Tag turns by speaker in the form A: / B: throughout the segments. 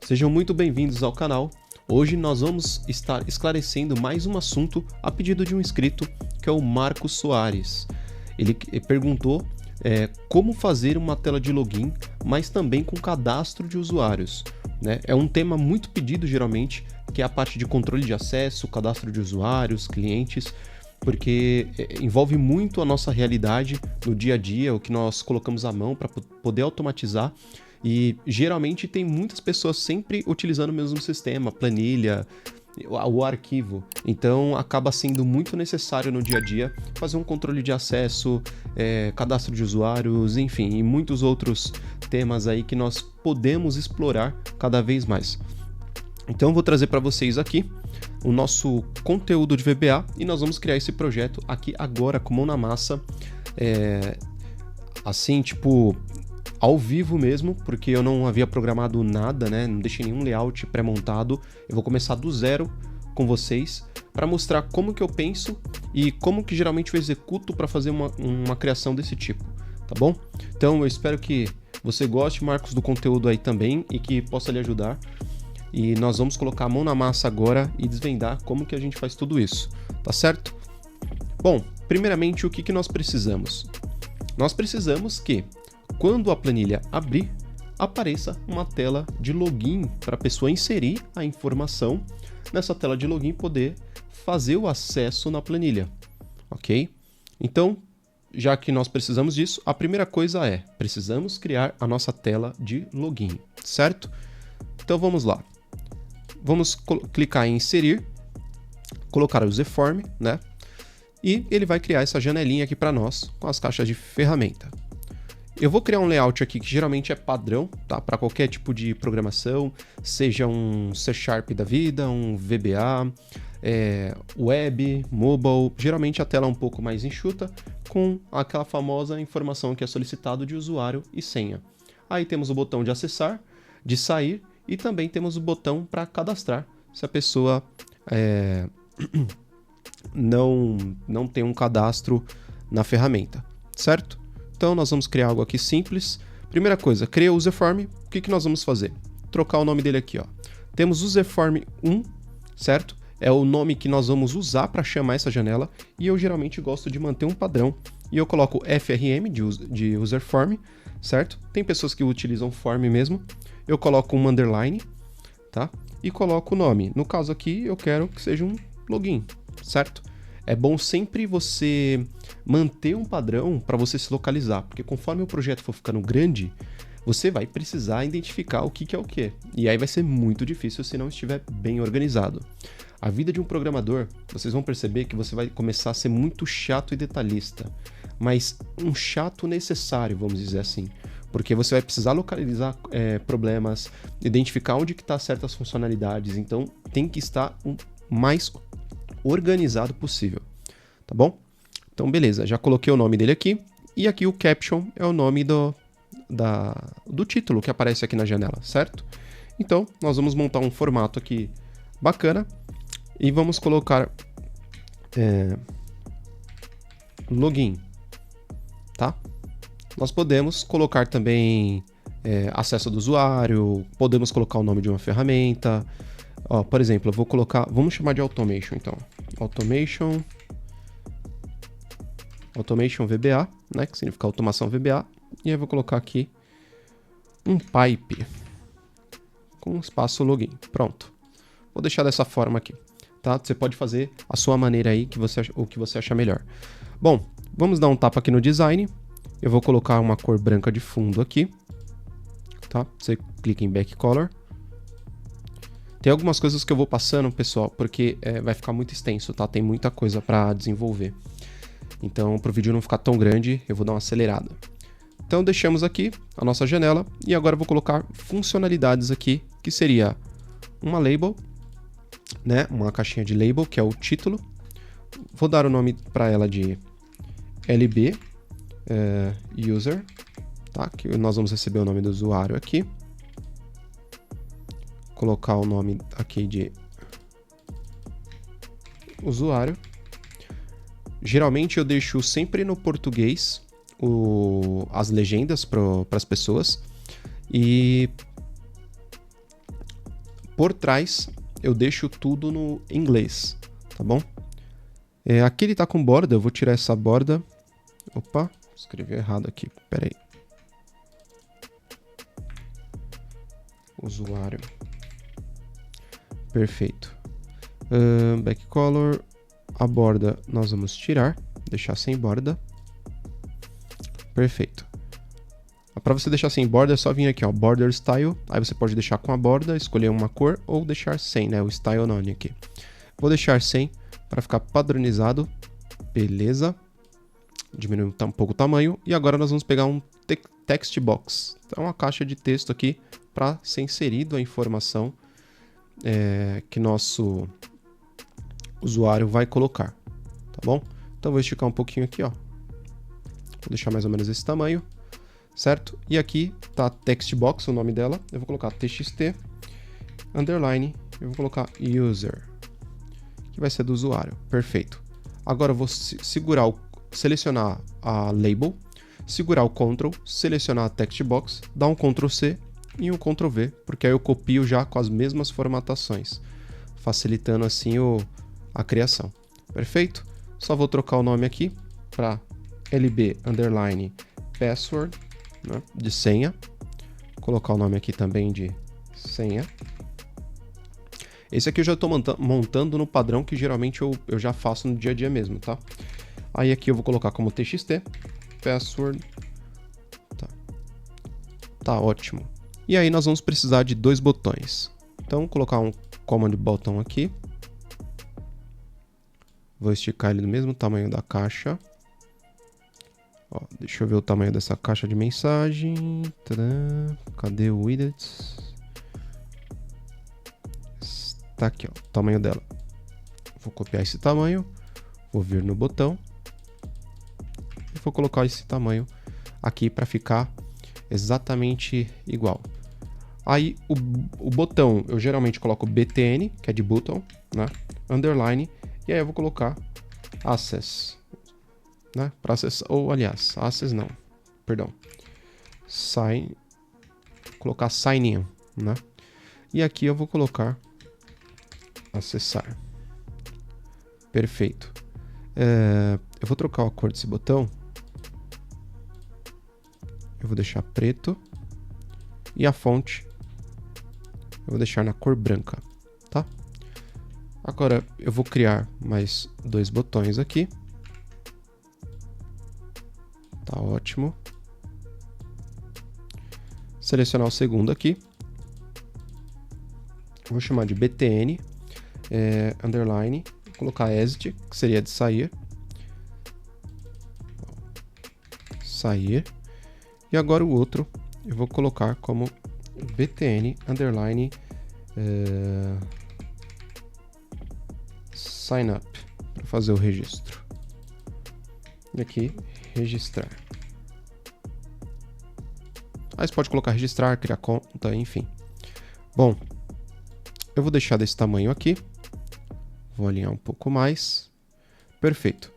A: Sejam muito bem-vindos ao canal. Hoje nós vamos estar esclarecendo mais um assunto a pedido de um inscrito, que é o Marcos Soares. Ele perguntou como fazer uma tela de login, mas também com cadastro de usuários, né? É um tema muito pedido geralmente, que é a parte de controle de acesso, cadastro de usuários, clientes, porque envolve muito a nossa realidade no dia a dia, o que nós colocamos à mão para poder automatizar. E geralmente tem muitas pessoas sempre utilizando o mesmo sistema, planilha, o arquivo. Então acaba sendo muito necessário no dia a dia fazer um controle de acesso, cadastro de usuários, enfim, e muitos outros temas aí que nós podemos explorar cada vez mais. Então eu vou trazer para vocês aqui o nosso conteúdo de VBA e nós vamos criar esse projeto aqui agora com mão na massa, assim, tipo, ao vivo mesmo, porque eu não havia programado nada, né? Não deixei nenhum layout pré-montado. Eu vou começar do zero com vocês para mostrar como que eu penso e como que geralmente eu executo para fazer uma criação desse tipo, tá bom? Então eu espero que você goste, Marcos, do conteúdo aí também e que possa lhe ajudar. E nós vamos colocar a mão na massa agora e desvendar como que a gente faz tudo isso, tá certo? Bom, primeiramente o que nós precisamos? Nós precisamos que quando a planilha abrir, apareça uma tela de login para a pessoa inserir a informação nessa tela de login e poder fazer o acesso na planilha, ok? Então, já que nós precisamos disso, a primeira coisa precisamos criar a nossa tela de login, certo? Então vamos lá. Vamos clicar em inserir, colocar o userform, né? E ele vai criar essa janelinha aqui para nós com as caixas de ferramenta. Eu vou criar um layout aqui que geralmente é padrão, tá? Para qualquer tipo de programação, seja um C# da vida, um VBA, web, mobile. Geralmente a tela é um pouco mais enxuta, com aquela famosa informação que é solicitado de usuário e senha. Aí temos o botão de acessar, de sair e também temos o botão para cadastrar, se a pessoa não tem um cadastro na ferramenta, certo? Então nós vamos criar algo aqui simples. Primeira coisa, cria o userform. O que nós vamos fazer? Trocar o nome dele aqui, ó. Temos userform 1, certo? É o nome que nós vamos usar para chamar essa janela. E eu geralmente gosto de manter um padrão. E eu coloco FRM de userform, certo? Tem pessoas que utilizam form mesmo. Eu coloco um underline, tá? E coloco o nome. No caso aqui, eu quero que seja um login, certo? É bom sempre você manter um padrão para você se localizar, porque conforme o projeto for ficando grande, você vai precisar identificar o que é o que. E aí vai ser muito difícil se não estiver bem organizado. A vida de um programador, vocês vão perceber que você vai começar a ser muito chato e detalhista, mas um chato necessário, vamos dizer assim, porque você vai precisar localizar problemas, identificar onde que está certas funcionalidades, então tem que estar o mais organizado possível, tá bom? Então beleza, já coloquei o nome dele aqui e aqui o caption é o nome do título que aparece aqui na janela, certo? Então nós vamos montar um formato aqui bacana e vamos colocar login, tá? Nós podemos colocar também acesso do usuário, podemos colocar o nome de uma ferramenta. Ó, por exemplo, eu vou colocar, vamos chamar de automation então, automation VBA, né, que significa automação VBA, e aí eu vou colocar aqui um pipe com espaço login, pronto. Vou deixar dessa forma aqui, tá? Você pode fazer a sua maneira aí, o que você achar melhor. Bom, vamos dar um tapa aqui no design, eu vou colocar uma cor branca de fundo aqui, tá? Você clica em back color. Tem algumas coisas que eu vou passando, pessoal, porque vai ficar muito extenso, tá? Tem muita coisa para desenvolver. Então, para o vídeo não ficar tão grande, eu vou dar uma acelerada. Então, deixamos aqui a nossa janela e agora eu vou colocar funcionalidades aqui, que seria uma label, né? Uma caixinha de label, que é o título. Vou dar o nome para ela de LB user, tá? Que nós vamos receber o nome do usuário aqui. Colocar o nome aqui de usuário. Geralmente eu deixo sempre no português as legendas para as pessoas e por trás eu deixo tudo no inglês, tá bom? Aqui ele tá com borda, eu vou tirar essa borda. Opa, escrevi errado aqui, pera aí. Usuário. Perfeito. Back color, a borda nós vamos tirar, deixar sem borda. Perfeito. Para você deixar sem borda é só vir aqui, ó, Border Style. Aí você pode deixar com a borda, escolher uma cor ou deixar sem, né, o Style None aqui. Vou deixar sem para ficar padronizado. Beleza. Diminuir um pouco o tamanho. E agora nós vamos pegar um text box. Então, uma caixa de texto aqui para ser inserido a informação que nosso usuário vai colocar, tá bom? Então vou esticar um pouquinho aqui, ó. Vou deixar mais ou menos esse tamanho, certo? E aqui tá text box, o nome dela. Eu vou colocar txt underline, eu vou colocar user, que vai ser do usuário. Perfeito. Agora eu vou selecionar a label, segurar o Ctrl, selecionar a text box, dar um Ctrl C e um Ctrl V, porque aí eu copio já com as mesmas formatações, facilitando assim a criação. Perfeito? Só vou trocar o nome aqui para lb underline password, né, de senha. Colocar o nome aqui também de senha. Esse aqui eu já estou montando no padrão que geralmente eu já faço no dia a dia mesmo, tá? Aí aqui eu vou colocar como txt password. Tá ótimo. E aí nós vamos precisar de 2 botões. Então, vou colocar um command button aqui. Vou esticar ele do mesmo tamanho da caixa. Ó, deixa eu ver o tamanho dessa caixa de mensagem. Tadã. Cadê o widgets? Tá aqui, ó, o tamanho dela. Vou copiar esse tamanho. Vou vir no botão. E vou colocar esse tamanho aqui para ficar exatamente igual. Aí o botão eu geralmente coloco btn, que é de button, né? Underline, e aí eu vou colocar access, né? Para acessar, ou aliás, access não, perdão. Colocar sign in, né? E aqui eu vou colocar acessar. Perfeito. Eu vou trocar a cor desse botão. Eu vou deixar preto. E a fonte eu vou deixar na cor branca, tá? Agora eu vou criar mais 2 botões aqui. Tá ótimo. Selecionar o segundo aqui. Vou chamar de btn, underline, vou colocar exit, que seria de sair. Sair. E agora o outro eu vou colocar como btn underline sign up para fazer o registro. E aqui registrar. Aí você pode colocar registrar, criar conta, enfim. Bom, eu vou deixar desse tamanho aqui. Vou alinhar um pouco mais. Perfeito.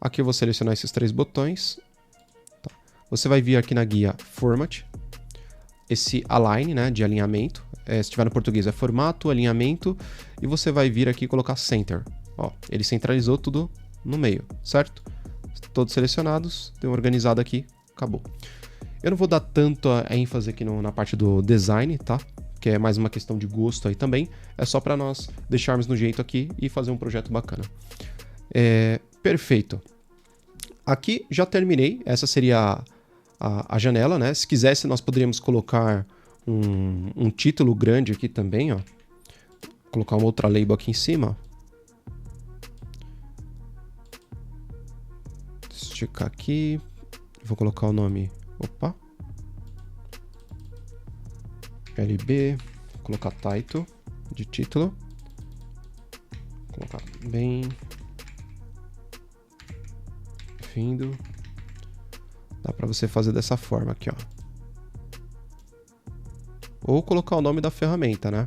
A: Aqui eu vou selecionar esses 3 botões. Tá. Você vai vir aqui na guia Format. Esse align, né, de alinhamento. Se tiver no português é formato, alinhamento. E você vai vir aqui e colocar center. Ó, ele centralizou tudo no meio, certo? Todos selecionados. Deu organizado aqui. Acabou. Eu não vou dar tanto a ênfase aqui na parte do design, tá? Que é mais uma questão de gosto aí também. É só para nós deixarmos no jeito aqui e fazer um projeto bacana. Perfeito. Aqui já terminei. Essa seria a janela, né? Se quisesse, nós poderíamos colocar um título grande aqui também, ó. Colocar uma outra label aqui em cima. Esticar aqui. Vou colocar o nome... Opa! LB, colocar title de título, colocar bem-vindo. Dá para você fazer dessa forma aqui, ó. Ou colocar o nome da ferramenta, né?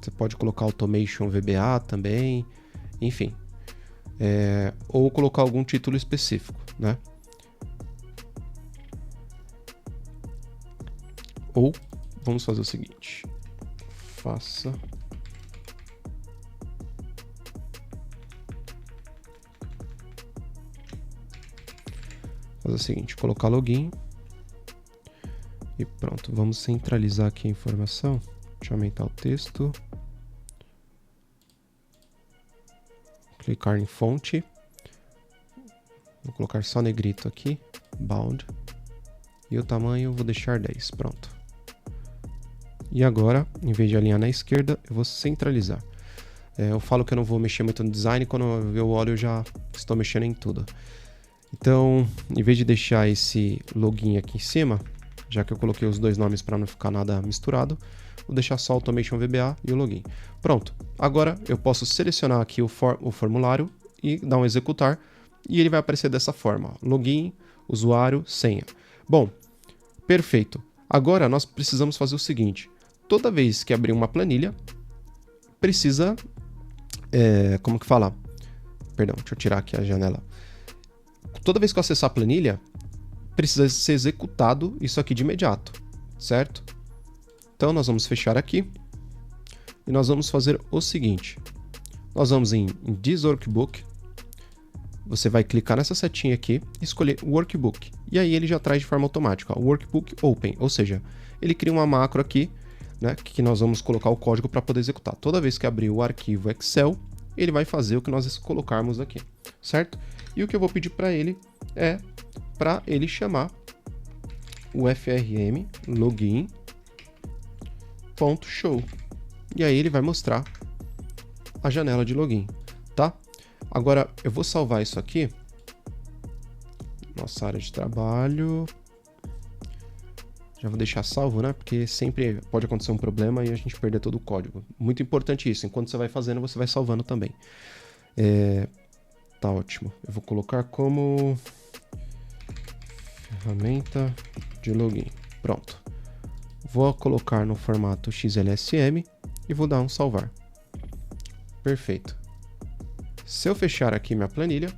A: Você pode colocar Automation VBA também, enfim. Ou colocar algum título específico, né? Ou vamos fazer o seguinte. faça. Fazer o seguinte, colocar login. E pronto, vamos centralizar aqui a informação. Deixa eu aumentar o texto. Clicar em fonte. Vou colocar só negrito aqui. Bound. E o tamanho eu vou deixar 10. Pronto. E agora, em vez de alinhar na esquerda, eu vou centralizar. Eu falo que eu não vou mexer muito no design. Quando eu olho, eu já estou mexendo em tudo. Então, em vez de deixar esse login aqui em cima, já que eu coloquei os dois nomes para não ficar nada misturado, vou deixar só Automation VBA e o login. Pronto. Agora eu posso selecionar aqui o formulário e dar um executar e ele vai aparecer dessa forma. Ó, login, usuário, senha. Bom, perfeito. Agora nós precisamos fazer o seguinte. Toda vez que abrir uma planilha, precisa... como que fala? Perdão, deixa eu tirar aqui a janela. Toda vez que eu acessar a planilha, precisa ser executado isso aqui de imediato, certo? Então nós vamos fechar aqui e nós vamos fazer o seguinte. Nós vamos em This Workbook, você vai clicar nessa setinha aqui e escolher Workbook. E aí ele já traz de forma automática, ó, Workbook Open, ou seja, ele cria uma macro aqui, né, que nós vamos colocar o código para poder executar. Toda vez que abrir o arquivo Excel, ele vai fazer o que nós colocarmos aqui, certo? E o que eu vou pedir para ele é para ele chamar o frm login.show. E aí ele vai mostrar a janela de login, tá? Agora eu vou salvar isso aqui. Nossa área de trabalho. Já vou deixar salvo, né? Porque sempre pode acontecer um problema e a gente perder todo o código. Muito importante isso. Enquanto você vai fazendo, você vai salvando também. Tá ótimo. Eu vou colocar como ferramenta de login. Pronto. Vou colocar no formato XLSM e vou dar um salvar. Perfeito. Se eu fechar aqui minha planilha...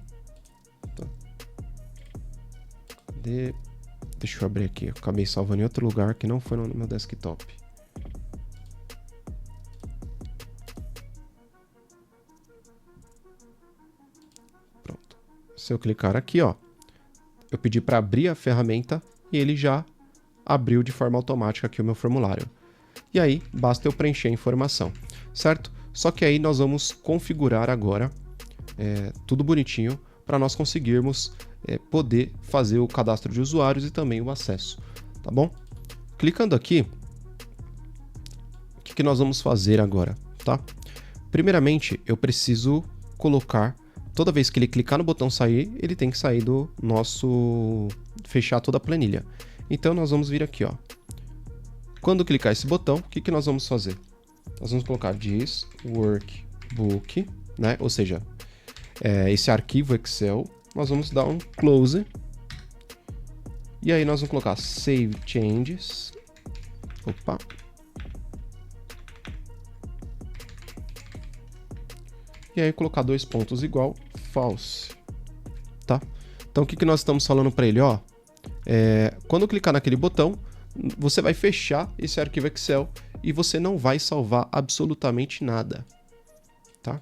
A: Tá. Cadê? Deixa eu abrir aqui. Eu acabei salvando em outro lugar que não foi no meu desktop. Pronto. Se eu clicar aqui, ó, eu pedi para abrir a ferramenta e ele já abriu de forma automática aqui o meu formulário. E aí, basta eu preencher a informação, certo? Só que aí nós vamos configurar agora tudo bonitinho para nós conseguirmos poder fazer o cadastro de usuários e também o acesso, tá bom? Clicando aqui, o que nós vamos fazer agora, tá? Primeiramente, eu preciso colocar, toda vez que ele clicar no botão sair, ele tem que sair do nosso, fechar toda a planilha. Então nós vamos vir aqui, ó. Quando clicar esse botão, o que nós vamos fazer? Nós vamos colocar This Workbook, né? Ou seja, esse arquivo Excel, nós vamos dar um close. E aí nós vamos colocar Save Changes. Opa. E aí colocar dois pontos igual, false. Tá? Então o que nós estamos falando para ele, ó? Quando clicar naquele botão, você vai fechar esse arquivo Excel e você não vai salvar absolutamente nada, tá?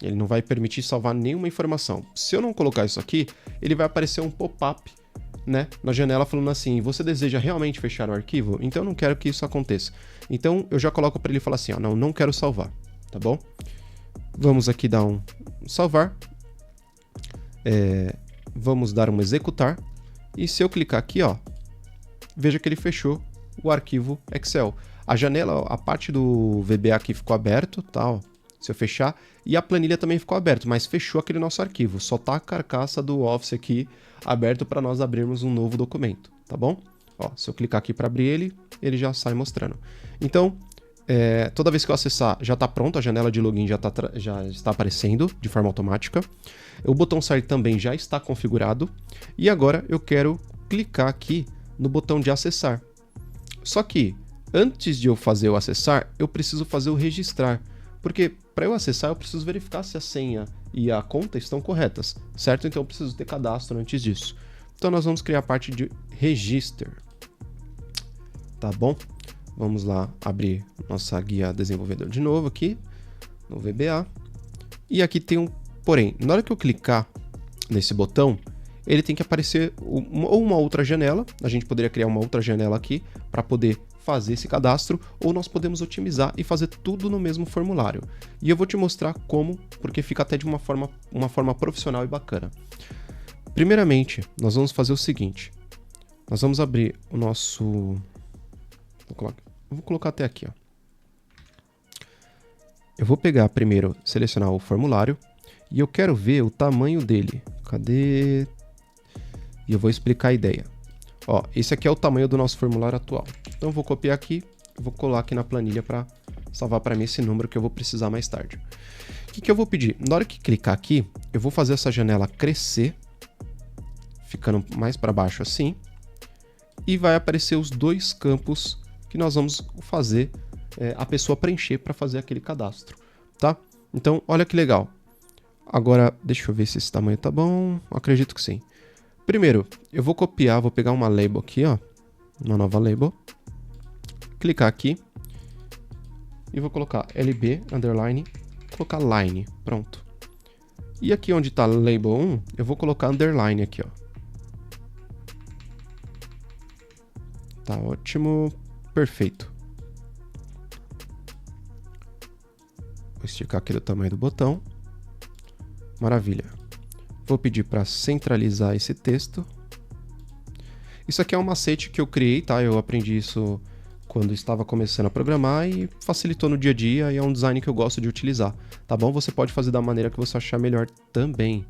A: Ele não vai permitir salvar nenhuma informação. Se eu não colocar isso aqui, ele vai aparecer um pop-up, né, na janela falando assim: você deseja realmente fechar o arquivo? Então eu não quero que isso aconteça. Então eu já coloco para ele falar assim, ó, não quero salvar, tá bom? Vamos aqui dar um salvar. Vamos dar um executar. E se eu clicar aqui, ó, veja que ele fechou o arquivo Excel. A janela, a parte do VBA aqui ficou aberto, tá, ó, se eu fechar, e a planilha também ficou aberta, mas fechou aquele nosso arquivo. Só tá a carcaça do Office aqui aberto para nós abrirmos um novo documento, tá bom? Ó, se eu clicar aqui para abrir ele, ele já sai mostrando. Então, toda vez que eu acessar, já está pronto, a janela de login já está aparecendo de forma automática. O botão sair também já está configurado. E agora eu quero clicar aqui no botão de acessar. Só que, antes de eu fazer o acessar, eu preciso fazer o registrar. Porque para eu acessar, eu preciso verificar se a senha e a conta estão corretas, certo? Então eu preciso ter cadastro antes disso. Então nós vamos criar a parte de register. Tá bom? Vamos lá abrir nossa guia desenvolvedor de novo aqui, no VBA. E aqui tem um porém. Na hora que eu clicar nesse botão, ele tem que aparecer uma outra janela. A gente poderia criar uma outra janela aqui para poder fazer esse cadastro, ou nós podemos otimizar e fazer tudo no mesmo formulário. E eu vou te mostrar como, porque fica até de uma forma profissional e bacana. Primeiramente, nós vamos fazer o seguinte. Nós vamos abrir o nosso... Vou colocar até aqui, ó. Eu vou pegar primeiro, selecionar o formulário, e eu quero ver o tamanho dele. Cadê? E eu vou explicar a ideia. Ó, esse aqui é o tamanho do nosso formulário atual. Então eu vou copiar aqui, vou colar aqui na planilha para salvar para mim esse número que eu vou precisar mais tarde. O que eu vou pedir? Na hora que clicar aqui, eu vou fazer essa janela crescer, ficando mais para baixo assim, e vai aparecer os dois campos que nós vamos fazer a pessoa preencher para fazer aquele cadastro, tá? Então, olha que legal. Agora, deixa eu ver se esse tamanho tá bom. Acredito que sim. Primeiro, eu vou copiar, vou pegar uma label aqui, ó, uma nova label, clicar aqui e vou colocar lb underline, colocar line, pronto. E aqui onde está label 1, eu vou colocar underline aqui, ó. Tá ótimo, perfeito. Vou esticar aqui do tamanho do botão. Maravilha. Vou pedir para centralizar esse texto. Isso aqui é um macete que eu criei, tá? Eu aprendi isso quando estava começando a programar e facilitou no dia a dia e é um design que eu gosto de utilizar, tá bom? Você pode fazer da maneira que você achar melhor também.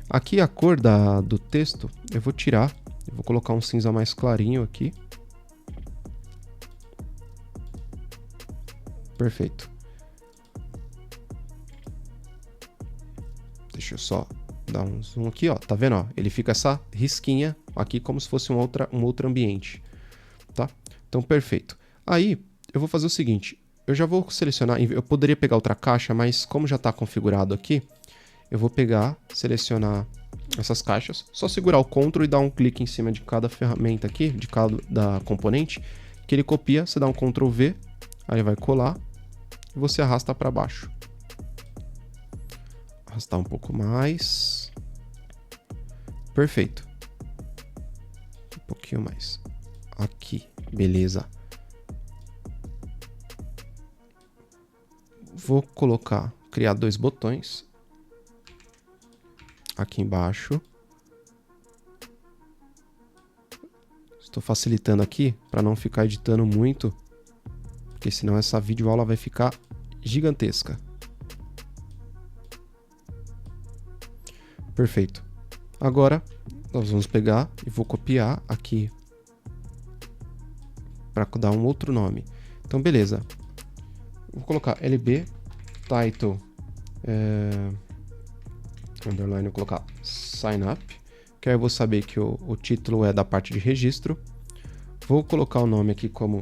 A: Aqui a cor do texto eu vou tirar, eu vou colocar um cinza mais clarinho aqui. Perfeito. Deixa eu só dar um zoom aqui, ó. Tá vendo, ó? Ele fica essa risquinha aqui como se fosse um outro ambiente, tá? Então, perfeito. Aí, eu vou fazer o seguinte. Eu já vou selecionar... Eu poderia pegar outra caixa, mas como já está configurado aqui, eu vou pegar, selecionar essas caixas, só segurar o Ctrl e dar um clique em cima de cada ferramenta aqui, de cada componente, que ele copia, você dá um Ctrl V, aí vai colar, e você arrasta para baixo. Arrastar um pouco mais. Perfeito. Um pouquinho mais. Aqui, beleza. Vou colocar, criar dois botões. Aqui embaixo. Estou facilitando aqui para não ficar editando muito, porque senão essa videoaula vai ficar gigantesca. Perfeito. Agora, nós vamos pegar e vou copiar aqui para dar um outro nome. Então, beleza. Vou colocar lb title underline, vou colocar sign up, que aí eu vou saber que o título é da parte de registro. Vou colocar o nome aqui como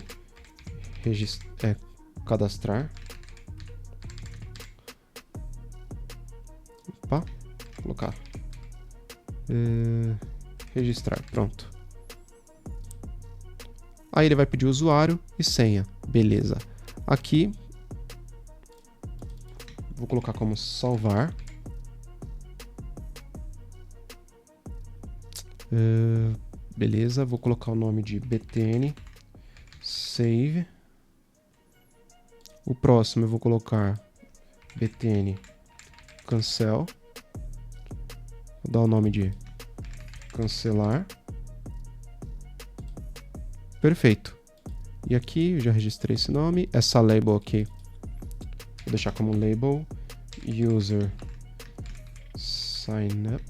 A: cadastrar. Opa, vou colocar registrar, pronto. Aí ele vai pedir usuário e senha, beleza. Aqui vou colocar como salvar. Beleza, vou colocar o nome de btn save. O próximo eu vou colocar btn cancel. Vou dar o nome de cancelar. Perfeito. E aqui eu já registrei esse nome. Essa label aqui vou deixar como label user sign up.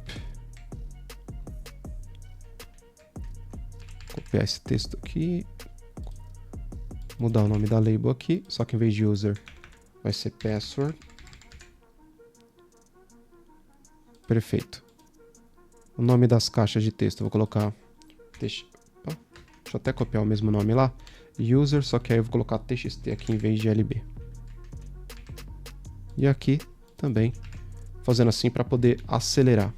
A: Copiar esse texto aqui. Mudar o nome da label aqui. Só que em vez de user vai ser password. Perfeito. O nome das caixas de texto eu vou colocar... Deixa eu até copiar o mesmo nome lá. User, só que aí eu vou colocar txt aqui em vez de lb. E aqui também, fazendo assim para poder acelerar.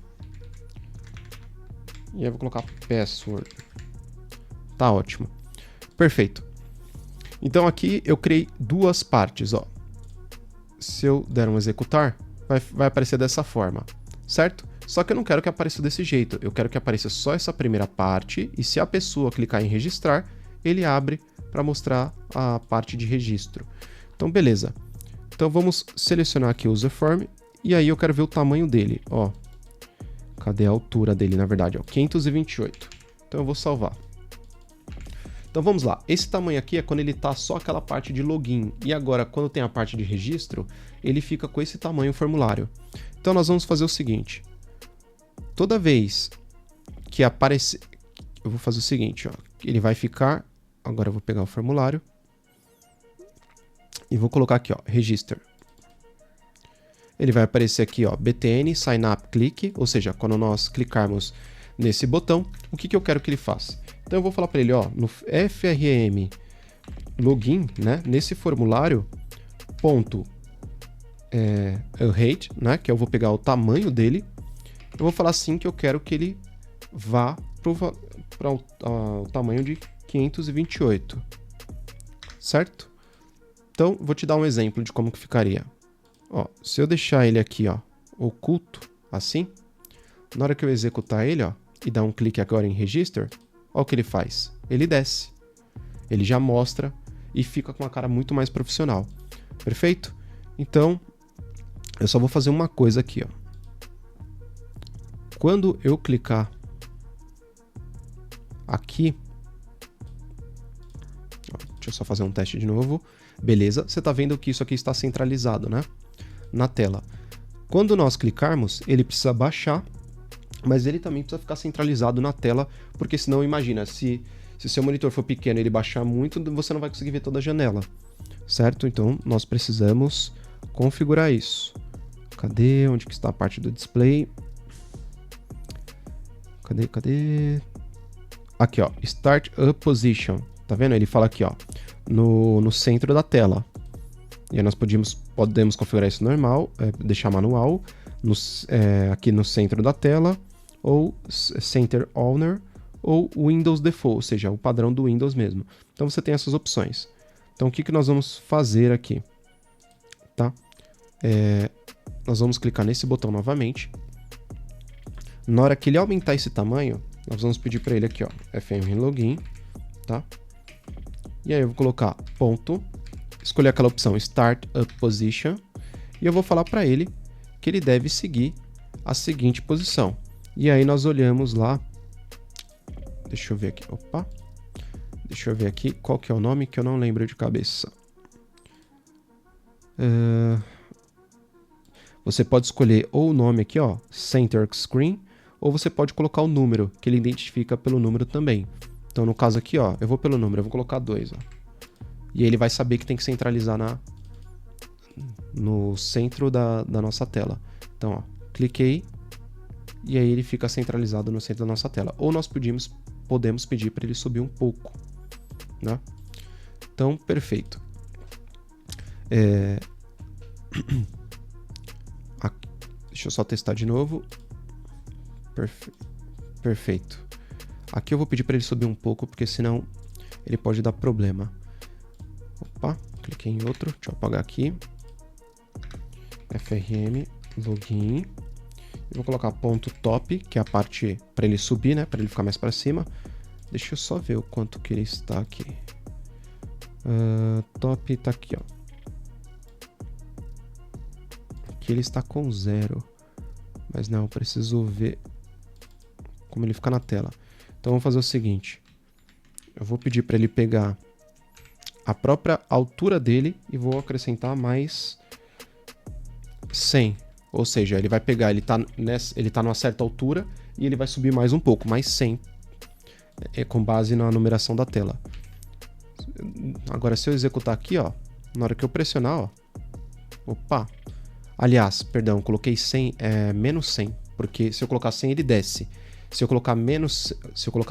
A: E aí eu vou colocar password. Tá ótimo. Perfeito. Então aqui eu criei duas partes, ó. Se eu der um executar, vai aparecer dessa forma, certo? Só que eu não quero que apareça desse jeito, eu quero que apareça só essa primeira parte, e se a pessoa clicar em registrar, ele abre para mostrar a parte de registro. Então beleza. Então vamos selecionar aqui o user form, e aí eu quero ver o tamanho dele, ó. Cadê a altura dele, na verdade, ó, 528. Então eu vou salvar. Então vamos lá, esse tamanho aqui é quando ele tá só aquela parte de login, e agora quando tem a parte de registro, ele fica com esse tamanho o formulário. Então nós vamos fazer o seguinte, toda vez que aparecer, eu vou fazer o seguinte, ó, ele vai ficar, agora eu vou pegar o formulário, e vou colocar aqui, ó, register. Ele vai aparecer aqui, ó, btn sign up click, ou seja, quando nós clicarmos nesse botão, o que eu quero que ele faça? Então eu vou falar para ele, ó, no FRM login, né, nesse formulário, ponto height, né, que eu vou pegar o tamanho dele, eu vou falar assim que eu quero que ele vá para o tamanho de 528, certo? Então vou te dar um exemplo de como que ficaria. Ó, se eu deixar ele aqui, ó, oculto, assim, na hora que eu executar ele, ó, e dar um clique agora em register, olha o que ele faz. Ele desce. Ele já mostra e fica com uma cara muito mais profissional. Perfeito? Então, eu só vou fazer uma coisa aqui, ó. Quando eu clicar aqui, ó, deixa eu só fazer um teste de novo. Beleza, você tá vendo que isso aqui está centralizado, né? Na tela. Quando nós clicarmos, ele precisa baixar, mas ele também precisa ficar centralizado na tela, porque senão, imagina, se seu monitor for pequeno e ele baixar muito, você não vai conseguir ver toda a janela, certo? Então, nós precisamos configurar isso. Cadê? Onde que está a parte do display? Cadê? Aqui, ó, Start Up Position. Tá vendo? Ele fala aqui, ó, no centro da tela. E aí nós podemos configurar isso normal, deixar manual, aqui no centro da tela, ou Center Owner, ou Windows Default, ou seja, o padrão do Windows mesmo. Então você tem essas opções. Então o que nós vamos fazer aqui? Tá? Nós vamos clicar nesse botão novamente. Na hora que ele aumentar esse tamanho, nós vamos pedir para ele aqui, ó, FM Login, tá? E aí eu vou colocar ponto, escolher aquela opção Start Up Position, e eu vou falar para ele que ele deve seguir a seguinte posição. E aí nós olhamos lá, deixa eu ver aqui, deixa eu ver aqui qual que é o nome que eu não lembro de cabeça. Você pode escolher ou o nome aqui, ó, Center Screen, ou você pode colocar o número, que ele identifica pelo número também. Então no caso aqui, ó, eu vou pelo número, eu vou colocar 2, ó. E ele vai saber que tem que centralizar no centro da nossa tela. Então, ó, cliquei e aí ele fica centralizado no centro da nossa tela. Ou nós podemos pedir para ele subir um pouco, né? Então, perfeito. Deixa eu só testar de novo. Perfeito. Aqui eu vou pedir para ele subir um pouco, porque senão ele pode dar problema. Opa, cliquei em outro. Deixa eu apagar aqui. FRM Login. Eu vou colocar ponto top, que é a parte para ele subir, né? Para ele ficar mais para cima. Deixa eu só ver o quanto que ele está aqui. Top tá aqui, ó. Aqui ele está com 0. Mas não, eu preciso ver como ele fica na tela. Então vamos fazer o seguinte. Eu vou pedir para ele pegar a própria altura dele e vou acrescentar mais 100. Ou seja, ele vai pegar, ele tá numa certa altura e ele vai subir mais um pouco, mais 100. Com base na numeração da tela. Agora, se eu executar aqui, ó, na hora que eu pressionar, ó. Opa! Aliás, perdão, coloquei 100, menos 100. Porque se eu colocar 100, ele desce. Se eu colocar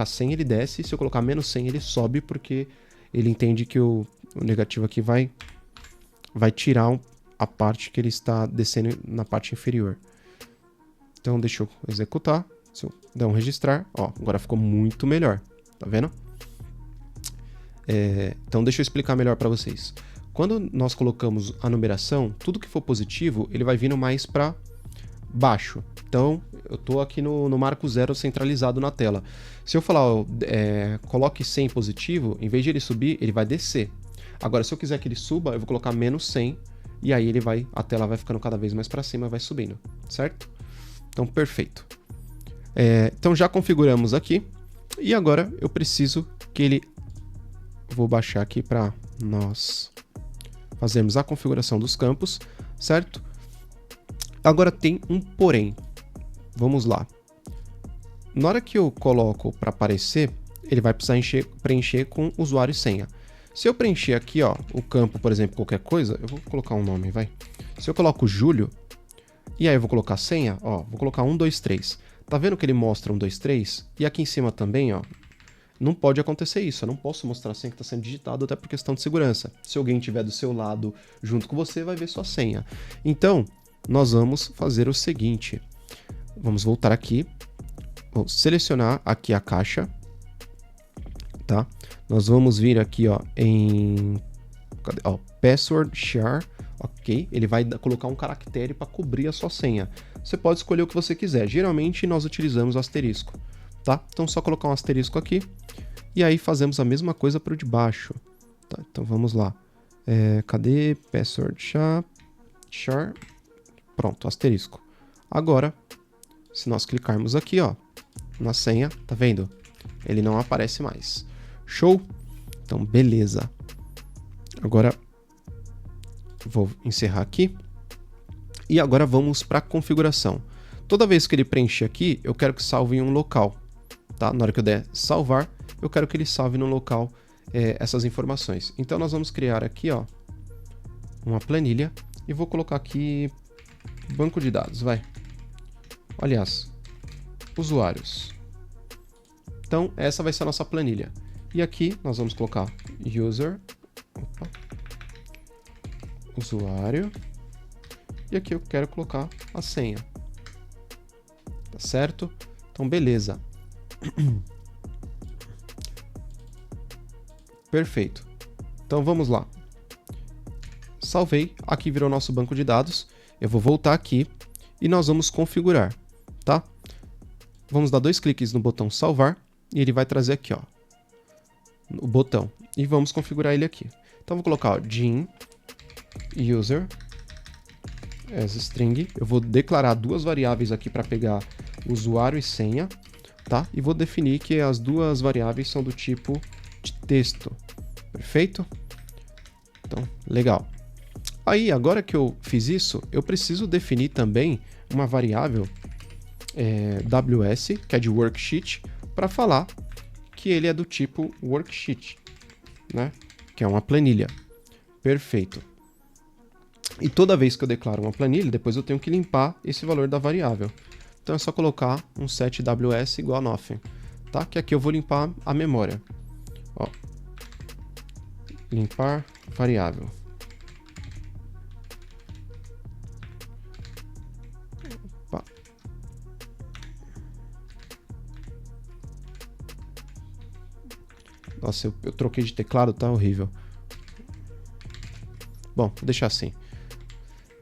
A: 100, ele desce. Se eu colocar menos 100, ele sobe, porque ele entende que o negativo aqui vai tirar a parte que ele está descendo na parte inferior. Então, deixa eu executar. Se eu der um registrar, ó, agora ficou muito melhor. Tá vendo? Então deixa eu explicar melhor para vocês. Quando nós colocamos a numeração, tudo que for positivo, ele vai vindo mais para baixo. Então, eu estou aqui no marco 0 centralizado na tela. Se eu falar, coloque 100 positivo, em vez de ele subir, ele vai descer. Agora, se eu quiser que ele suba, eu vou colocar menos 100, e aí a tela vai ficando cada vez mais para cima, vai subindo, certo? Então, perfeito. Então, já configuramos aqui, e agora eu preciso que ele... Vou baixar aqui para nós fazermos a configuração dos campos, certo? Agora tem um porém. Vamos lá. Na hora que eu coloco para aparecer, ele vai precisar preencher com usuário e senha. Se eu preencher aqui, ó, o campo, por exemplo, qualquer coisa, eu vou colocar um nome, vai. Se eu coloco Júlio, e aí eu vou colocar senha, ó, vou colocar 1, 2, 3. Tá vendo que ele mostra 1, 2, 3? E aqui em cima também, ó, não pode acontecer isso. Eu não posso mostrar a senha que está sendo digitado, até por questão de segurança. Se alguém estiver do seu lado junto com você, vai ver sua senha. Então, nós vamos fazer o seguinte. Vamos voltar aqui. Vou selecionar aqui a caixa. Tá? Nós vamos vir aqui, ó, em... Cadê? Ó, password share. Ok. Ele vai colocar um caractere para cobrir a sua senha. Você pode escolher o que você quiser. Geralmente, nós utilizamos o asterisco. Tá? Então, só colocar um asterisco aqui. E aí, fazemos a mesma coisa para o de baixo. Tá? Então, vamos lá. Cadê? Password share. Pronto, asterisco. Agora, se nós clicarmos aqui, ó, na senha, tá vendo? Ele não aparece mais. Show? Então, beleza. Agora, vou encerrar aqui. E agora vamos para a configuração. Toda vez que ele preencher aqui, eu quero que salve em um local. Tá? Na hora que eu der salvar, eu quero que ele salve no local essas informações. Então, nós vamos criar aqui, ó, uma planilha e vou colocar aqui banco de dados, vai. Aliás, usuários. Então, essa vai ser a nossa planilha. E aqui nós vamos colocar usuário. E aqui eu quero colocar a senha. Tá certo? Então, beleza. Perfeito. Então, vamos lá. Salvei. Aqui virou nosso banco de dados. Eu vou voltar aqui e nós vamos configurar, tá? Vamos dar 2 cliques no botão salvar e ele vai trazer aqui, ó, o botão. E vamos configurar ele aqui. Então, vou colocar, ó, Gin user as string. Eu vou declarar 2 variáveis aqui para pegar usuário e senha, tá? E vou definir que as 2 variáveis são do tipo de texto. Perfeito? Então, legal. Aí, agora que eu fiz isso, eu preciso definir também uma variável WS, que é de worksheet, para falar que ele é do tipo worksheet, né? Que é uma planilha. Perfeito. E toda vez que eu declaro uma planilha, depois eu tenho que limpar esse valor da variável. Então é só colocar um set WS igual a nothing, tá? Que aqui eu vou limpar a memória. Ó. Limpar variável. Nossa, eu troquei de teclado, tá horrível. Bom, vou deixar assim.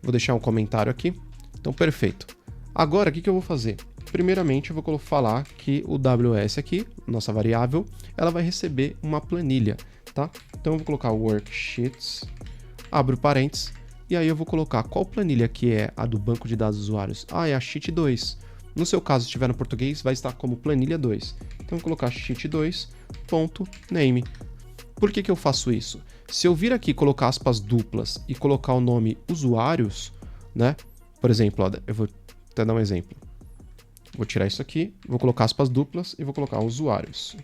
A: Vou deixar um comentário aqui. Então, perfeito. Agora, o que eu vou fazer? Primeiramente, eu vou falar que o WS aqui, nossa variável, ela vai receber uma planilha, tá? Então, eu vou colocar worksheets, abro parênteses, e aí eu vou colocar qual planilha que é a do banco de dados usuários. Ah, é a sheet 2. No seu caso, se estiver no português, vai estar como planilha 2. Então, eu vou colocar sheet2.name. Por que eu faço isso? Se eu vir aqui colocar aspas duplas e colocar o nome usuários, né? Por exemplo, ó, eu vou até dar um exemplo. Vou tirar isso aqui, vou colocar aspas duplas e vou colocar usuários.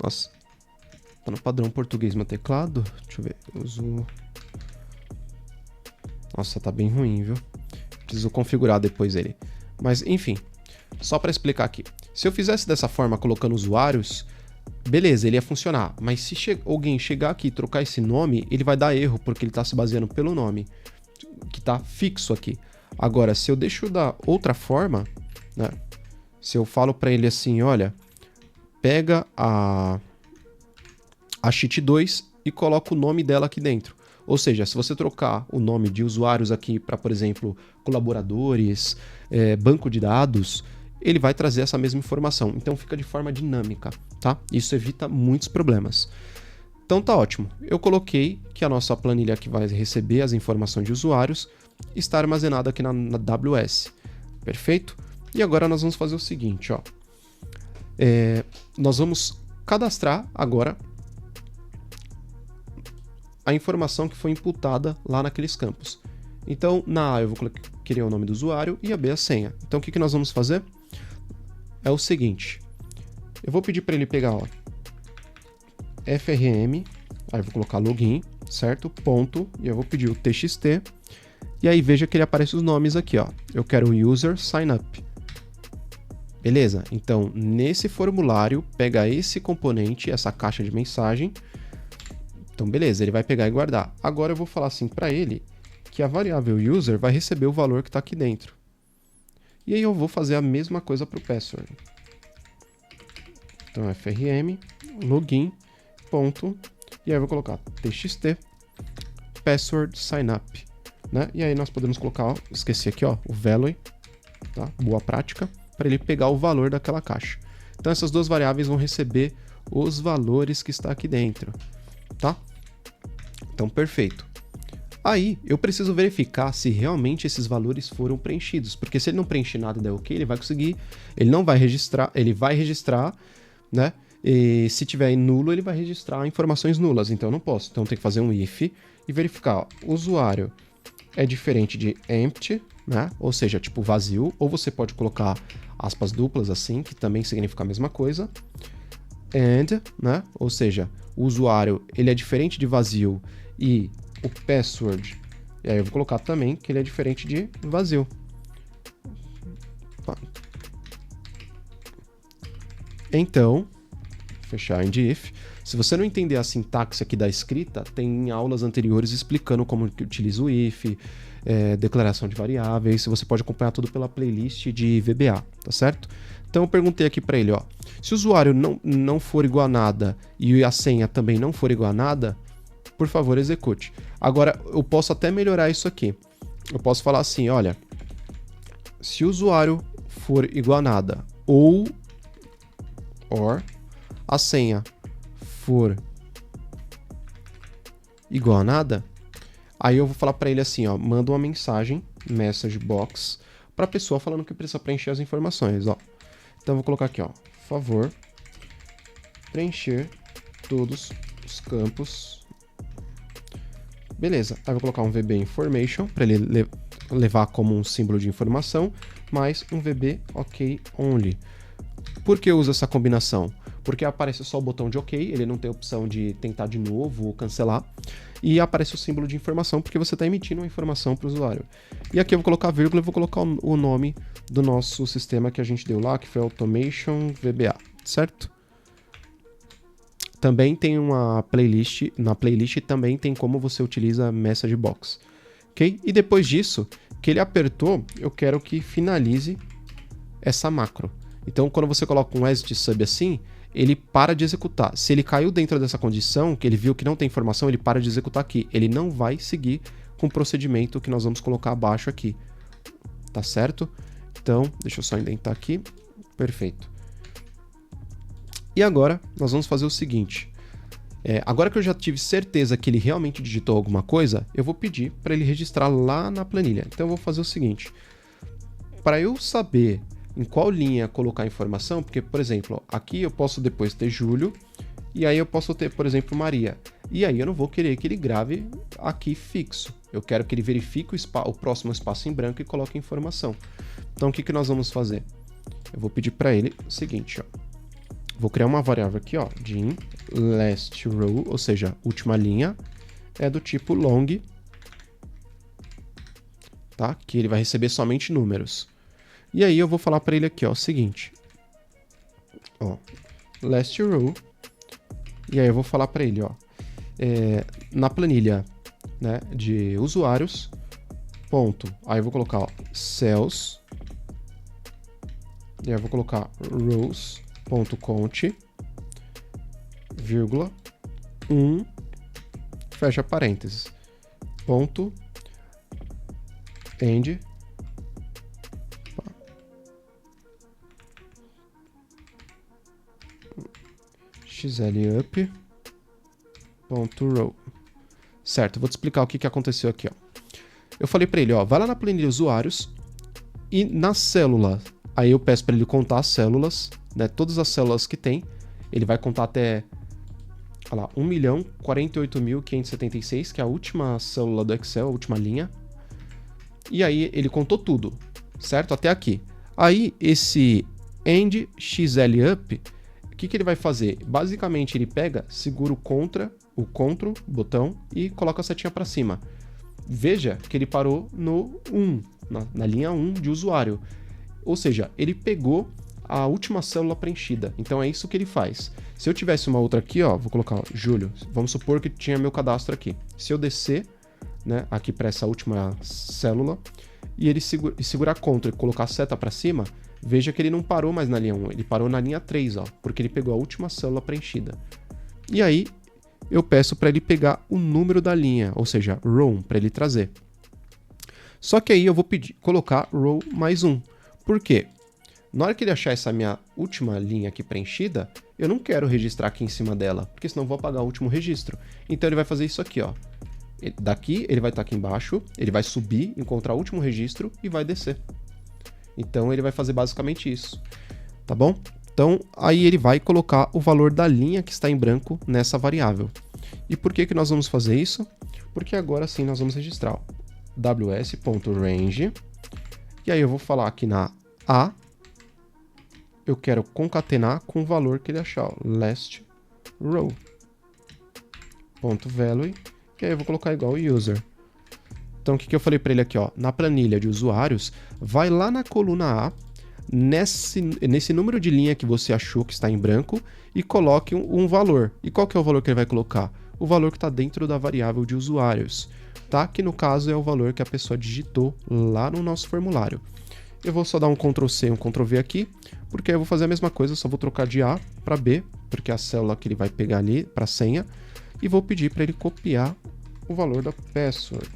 A: Nossa, tá no padrão português meu teclado. Deixa eu ver. Nossa, tá bem ruim, viu? Preciso configurar depois ele. Mas, enfim, só para explicar aqui. Se eu fizesse dessa forma, colocando usuários, beleza, ele ia funcionar. Mas se alguém chegar aqui e trocar esse nome, ele vai dar erro, porque ele está se baseando pelo nome, que está fixo aqui. Agora, se eu deixo da outra forma, né? Se eu falo para ele assim, olha, pega a sheet 2 e coloca o nome dela aqui dentro. Ou seja, se você trocar o nome de usuários aqui para, por exemplo, colaboradores, banco de dados, ele vai trazer essa mesma informação. Então fica de forma dinâmica, tá? Isso evita muitos problemas. Então tá ótimo. Eu coloquei que a nossa planilha que vai receber as informações de usuários está armazenada aqui na AWS. Perfeito? E agora nós vamos fazer o seguinte, ó. Nós vamos cadastrar agora a informação que foi imputada lá naqueles campos. Então, na A eu vou querer o nome do usuário e a B a senha. Então, o que nós vamos fazer? É o seguinte. Eu vou pedir para ele pegar, ó, FRM, aí eu vou colocar login, certo? Ponto, e eu vou pedir o TXT, e aí veja que ele aparece os nomes aqui, ó. Eu quero o user sign up. Beleza? Então, nesse formulário, pega esse componente, essa caixa de mensagem. Então, beleza, ele vai pegar e guardar. Agora eu vou falar assim para ele que a variável user vai receber o valor que está aqui dentro. E aí eu vou fazer a mesma coisa para o password. Então, frm, login, ponto, e aí eu vou colocar txt, password signup, né? E aí nós podemos colocar, ó, esqueci aqui, ó, o value, tá? Boa prática, para ele pegar o valor daquela caixa. Então, essas duas variáveis vão receber os valores que está aqui dentro. Tá? Então, perfeito. Aí, eu preciso verificar se realmente esses valores foram preenchidos, porque se ele não preencher nada e der ok, ele vai conseguir, ele não vai registrar, ele vai registrar, né? E se tiver em nulo, ele vai registrar informações nulas, então eu não posso. Então, tem que fazer um if e verificar, ó, o usuário é diferente de empty, né? Ou seja, tipo vazio, ou você pode colocar aspas duplas assim, que também significa a mesma coisa. And, né? Ou seja, o usuário ele é diferente de vazio e o password, e aí eu vou colocar também que ele é diferente de vazio. Então, fechar end if. Se você não entender a sintaxe aqui da escrita, tem aulas anteriores explicando como que utiliza o if, declaração de variáveis, você pode acompanhar tudo pela playlist de VBA, tá certo? Então eu perguntei aqui para ele, ó, se o usuário não for igual a nada e a senha também não for igual a nada, por favor, execute. Agora, eu posso até melhorar isso aqui. Eu posso falar assim, olha, se o usuário for igual a nada or a senha for igual a nada, aí eu vou falar para ele assim, ó, manda uma mensagem, message box, para a pessoa falando que precisa preencher as informações, ó. Então eu vou colocar aqui, ó, favor preencher todos os campos. Beleza, aí eu vou colocar um VB information para ele levar como um símbolo de informação, mais um VB ok only. Por que eu uso essa combinação? Porque aparece só o botão de ok, ele não tem opção de tentar de novo ou cancelar, e aparece o símbolo de informação porque você está emitindo uma informação para o usuário. E aqui eu vou colocar vírgula e vou colocar o nome do nosso sistema que a gente deu lá, que foi Automation VBA, certo? Também tem uma playlist, na playlist também tem como você utiliza Message Box, ok? E depois disso, que ele apertou, eu quero que finalize essa macro. Então, quando você coloca um exit sub assim, ele para de executar. Se ele caiu dentro dessa condição, que ele viu que não tem informação, ele para de executar aqui. Ele não vai seguir com o procedimento que nós vamos colocar abaixo aqui. Tá certo? Então, deixa eu só indentar aqui. Perfeito. E agora, nós vamos fazer o seguinte. Agora que eu já tive certeza que ele realmente digitou alguma coisa, eu vou pedir para ele registrar lá na planilha. Então, eu vou fazer o seguinte. Para eu saber em qual linha colocar a informação, porque, por exemplo, aqui eu posso depois ter Júlio, e aí eu posso ter, por exemplo, Maria. E aí eu não vou querer que ele grave aqui fixo. Eu quero que ele verifique o próximo espaço em branco e coloque a informação. Então, o que nós vamos fazer? Eu vou pedir para ele o seguinte, ó. Vou criar uma variável aqui, ó, de last row, ou seja, última linha, é do tipo long, tá? Que ele vai receber somente números. E aí eu vou falar para ele aqui, ó, o seguinte, ó, last row, e aí eu vou falar para ele, ó, na planilha, né, de usuários, ponto, aí eu vou colocar, ó, cells, e aí eu vou colocar rows.count, vírgula, 1, fecha parênteses, ponto, end, xlup, ponto row. Certo, vou te explicar o que aconteceu aqui, ó. Eu falei para ele, ó, vai lá na planilha usuários e na célula, aí eu peço para ele contar as células, né, todas as células que tem, ele vai contar até, olha lá, 1.048.576, que é a última célula do Excel, a última linha. E aí ele contou tudo, certo? Até aqui. Aí esse end xlup, o que ele vai fazer? Basicamente ele pega, segura o Ctrl, botão, e coloca a setinha para cima. Veja que ele parou no 1, na linha 1 de usuário. Ou seja, ele pegou a última célula preenchida. Então é isso que ele faz. Se eu tivesse uma outra aqui, ó, vou colocar ó, Júlio. Vamos supor que tinha meu cadastro aqui. Se eu descer, né, aqui para essa última célula e ele segurar Ctrl e colocar a seta para cima, veja que ele não parou mais na linha 1, ele parou na linha 3, ó, porque ele pegou a última célula preenchida. E aí eu peço para ele pegar o número da linha, ou seja, row, para ele trazer. Só que aí eu vou colocar row mais 1. Por quê? Na hora que ele achar essa minha última linha aqui preenchida, eu não quero registrar aqui em cima dela, porque senão eu vou apagar o último registro. Então ele vai fazer isso aqui, ó. Daqui ele vai estar aqui embaixo, ele vai subir, encontrar o último registro e vai descer. Então ele vai fazer basicamente isso, tá bom? Então aí ele vai colocar o valor da linha que está em branco nessa variável. E por que nós vamos fazer isso? Porque agora sim nós vamos registrar ws.range, e aí eu vou falar aqui na A, eu quero concatenar com o valor que ele achar, ó, last row, ponto value, e aí eu vou colocar igual user. Então o que eu falei para ele aqui, ó, na planilha de usuários, vai lá na coluna A, nesse número de linha que você achou que está em branco, e coloque um valor. E qual que é o valor que ele vai colocar? O valor que está dentro da variável de usuários, tá? Que no caso é o valor que a pessoa digitou lá no nosso formulário. Eu vou só dar um Ctrl C e um Ctrl V aqui, porque aí eu vou fazer a mesma coisa, só vou trocar de A para B, porque é a célula que ele vai pegar ali para a senha, e vou pedir para ele copiar o valor da password.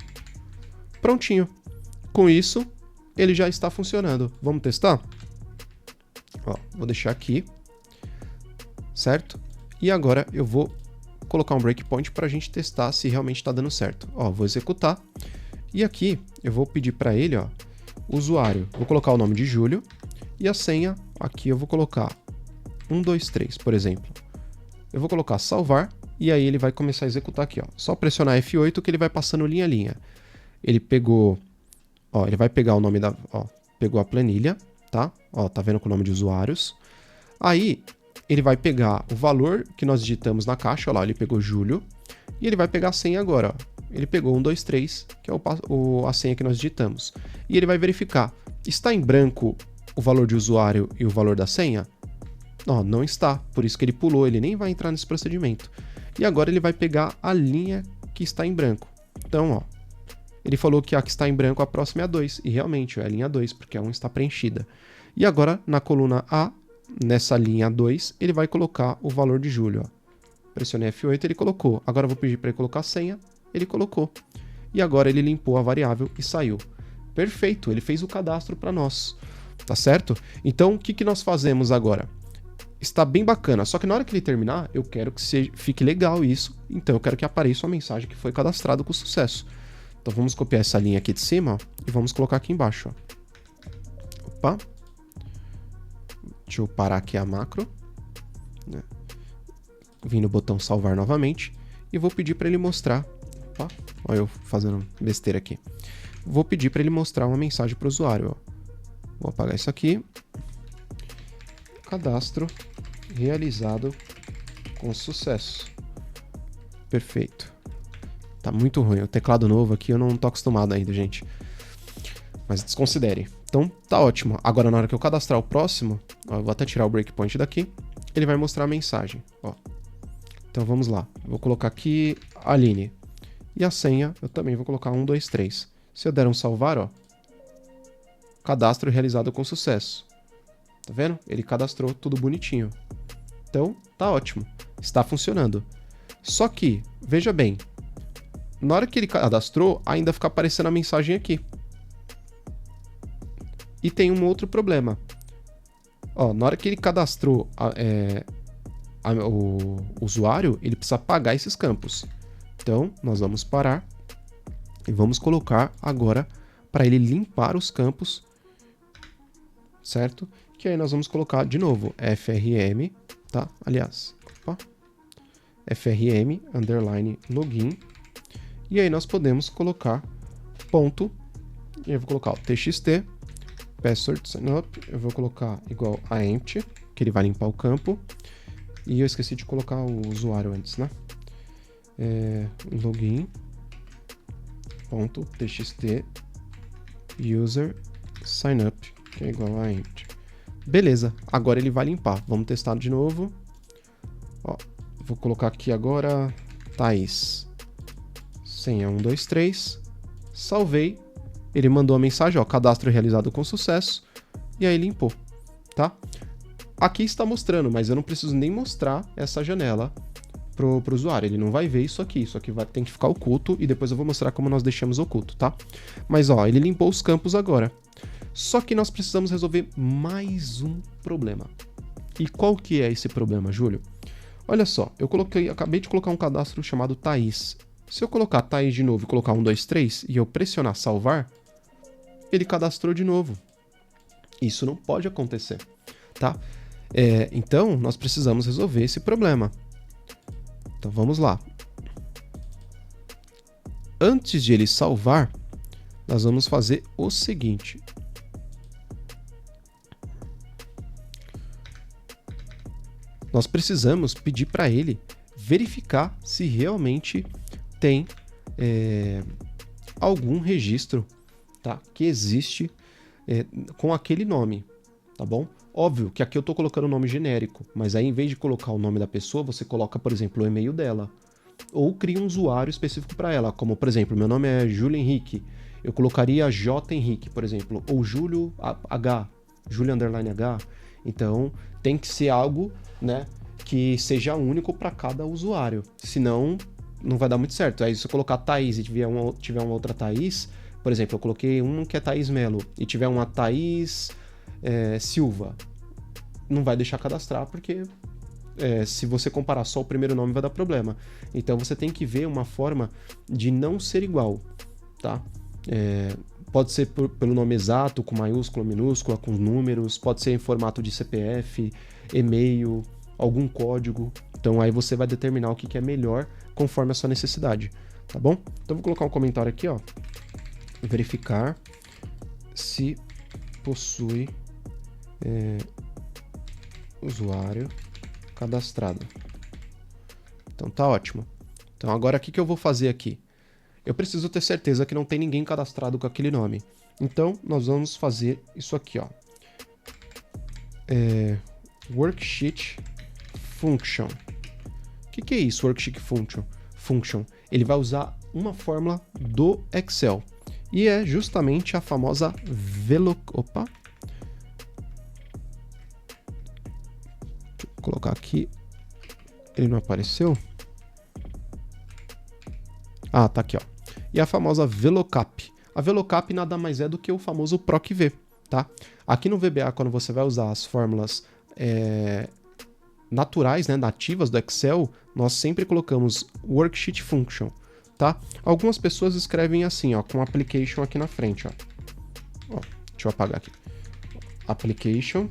A: Prontinho. Com isso, ele já está funcionando. Vamos testar? Ó, vou deixar aqui, certo? E agora eu vou colocar um breakpoint para a gente testar se realmente está dando certo. Ó, vou executar. E aqui eu vou pedir para ele, ó, usuário. Vou colocar o nome de Júlio e a senha. Aqui eu vou colocar 123, por exemplo. Eu vou colocar salvar e aí ele vai começar a executar aqui, ó. Só pressionar F8 que ele vai passando linha a linha. Ele pegou, ó, ele vai pegar o nome da, ó, pegou a planilha, tá? Ó, tá vendo com o nome de usuários. Aí ele vai pegar o valor que nós digitamos na caixa, ó lá, ele pegou Júlio, e ele vai pegar a senha agora, ó. Ele pegou 123, que é a senha que nós digitamos. E ele vai verificar, está em branco o valor de usuário e o valor da senha? Ó, não está, por isso que ele pulou, ele nem vai entrar nesse procedimento. E agora ele vai pegar a linha que está em branco. Então, ó, ele falou que a que está em branco, a próxima é a 2, e realmente é a linha 2, porque a 1 está preenchida. E agora, na coluna A, nessa linha 2, ele vai colocar o valor de Júlio. Ó. Pressionei F8, ele colocou. Agora eu vou pedir para ele colocar a senha, ele colocou. E agora ele limpou a variável e saiu. Perfeito, ele fez o cadastro para nós, tá certo? Então, o que nós fazemos agora? Está bem bacana, só que na hora que ele terminar, eu quero que fique legal isso, então eu quero que apareça uma mensagem que foi cadastrado com sucesso. Então vamos copiar essa linha aqui de cima, ó, e vamos colocar aqui embaixo. Ó. Opa. Deixa eu parar aqui a macro. Né? Vim no botão salvar novamente e vou pedir para ele mostrar. Opa. Olha eu fazendo besteira aqui. Vou pedir para ele mostrar uma mensagem para o usuário. Ó. Vou apagar isso aqui. Cadastro realizado com sucesso. Perfeito. Tá muito ruim. O teclado novo aqui eu não tô acostumado ainda, gente. Mas desconsidere. Então tá ótimo. Agora na hora que eu cadastrar o próximo, ó, eu vou até tirar o breakpoint daqui, ele vai mostrar a mensagem. Ó. Então vamos lá. Eu vou colocar aqui Aline. E a senha eu também vou colocar 123. Se eu der um salvar, ó, cadastro realizado com sucesso. Tá vendo? Ele cadastrou tudo bonitinho. Então, tá ótimo. Está funcionando. Só que, veja bem, na hora que ele cadastrou, ainda fica aparecendo a mensagem aqui. E tem um outro problema. Ó, na hora que ele cadastrou o usuário, ele precisa pagar esses campos. Então, nós vamos parar e vamos colocar agora para ele limpar os campos, certo? Que aí nós vamos colocar de novo FRM, tá? Aliás, FRM underline login. E aí nós podemos colocar ponto, e eu vou colocar o txt, password sign up, eu vou colocar igual a empty, que ele vai limpar o campo. E eu esqueci de colocar o usuário antes, né? Login ponto txt user sign up, que é igual a empty. Beleza, agora ele vai limpar. Vamos testar de novo. Ó, vou colocar aqui agora Thaís. Senha 123. Salvei. Ele mandou a mensagem, ó, cadastro realizado com sucesso. E aí limpou, tá? Aqui está mostrando, mas eu não preciso nem mostrar essa janela pro usuário. Ele não vai ver isso aqui. Isso aqui tem que ficar oculto e depois eu vou mostrar como nós deixamos oculto, tá? Mas ó, ele limpou os campos agora. Só que nós precisamos resolver mais um problema. E qual que é esse problema, Júlio? Olha só, acabei de colocar um cadastro chamado Thaís. Se eu colocar Thaís de novo e colocar 123 e eu pressionar salvar, ele cadastrou de novo. Isso não pode acontecer, tá? Então, nós precisamos resolver esse problema. Então, vamos lá. Antes de ele salvar, nós vamos fazer o seguinte. Nós precisamos pedir para ele verificar se realmente tem algum registro, tá, que existe com aquele nome, tá bom? Óbvio que aqui eu estou colocando o nome genérico, mas aí em vez de colocar o nome da pessoa, você coloca, por exemplo, o e-mail dela. Ou cria um usuário específico para ela, como, por exemplo, meu nome é Júlio Henrique. Eu colocaria J Henrique, por exemplo, ou Júlio H, Júlio underline H. Então, tem que ser algo, né, que seja único para cada usuário. Senão, não vai dar muito certo. Aí, se eu colocar Thaís e tiver uma outra Thaís, por exemplo, eu coloquei um que é Thaís Melo e tiver uma Thaís Silva, não vai deixar cadastrar porque se você comparar só o primeiro nome vai dar problema. Então você tem que ver uma forma de não ser igual, tá? Pode ser pelo nome exato, com maiúscula, minúscula, com números, pode ser em formato de CPF, e-mail, algum código. Então aí você vai determinar o que é melhor conforme a sua necessidade, tá bom? Então vou colocar um comentário aqui, ó. Verificar se possui usuário cadastrado. Então tá ótimo. Então agora o que eu vou fazer aqui? Eu preciso ter certeza que não tem ninguém cadastrado com aquele nome. Então nós vamos fazer isso aqui, ó. Worksheet function. O que é isso, worksheet function? Ele vai usar uma fórmula do Excel. E é justamente a famosa Opa! Deixa eu colocar aqui. Ele não apareceu? Ah, tá aqui, ó. E a famosa VLOOKUP. A VLOOKUP nada mais é do que o famoso PROC-V, tá? Aqui no VBA, quando você vai usar as fórmulas naturais, né, nativas do Excel, nós sempre colocamos worksheet function, tá? Algumas pessoas escrevem assim, ó, com application aqui na frente, ó. Deixa eu apagar aqui. Application,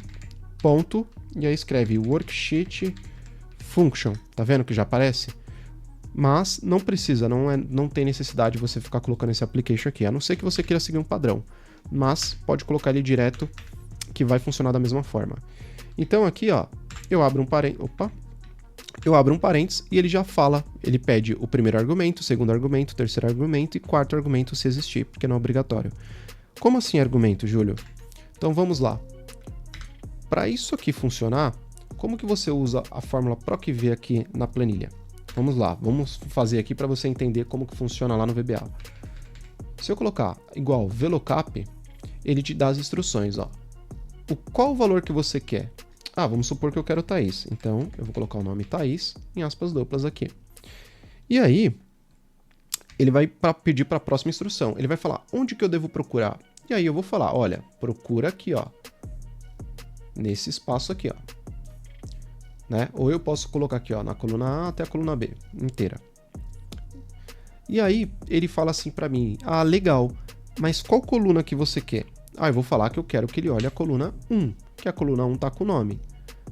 A: ponto, e aí escreve worksheet function. Tá vendo que já aparece? Mas não precisa, não tem necessidade de você ficar colocando esse application aqui, a não ser que você queira seguir um padrão. Mas pode colocar ele direto, que vai funcionar da mesma forma. Então aqui, ó, eu abro um parênteses e ele já fala, ele pede o primeiro argumento, o segundo argumento, o terceiro argumento e quarto argumento se existir, porque não é obrigatório. Como assim argumento, Júlio? Então vamos lá. Para isso aqui funcionar, como que você usa a fórmula PROC-V aqui na planilha? Vamos lá, vamos fazer aqui para você entender como que funciona lá no VBA. Se eu colocar igual VLOOKUP, ele te dá as instruções, ó. Qual o valor que você quer? Vamos supor que eu quero Thaís. Então, eu vou colocar o nome Thaís em aspas duplas aqui. E aí, ele vai pedir para a próxima instrução. Ele vai falar, onde que eu devo procurar? E aí eu vou falar, olha, procura aqui, ó. Nesse espaço aqui, ó. Né? Ou eu posso colocar aqui, ó, na coluna A até a coluna B, inteira. E aí, ele fala assim para mim, legal, mas qual coluna que você quer? Eu vou falar que eu quero que ele olhe a coluna 1, que a coluna 1 tá com o nome,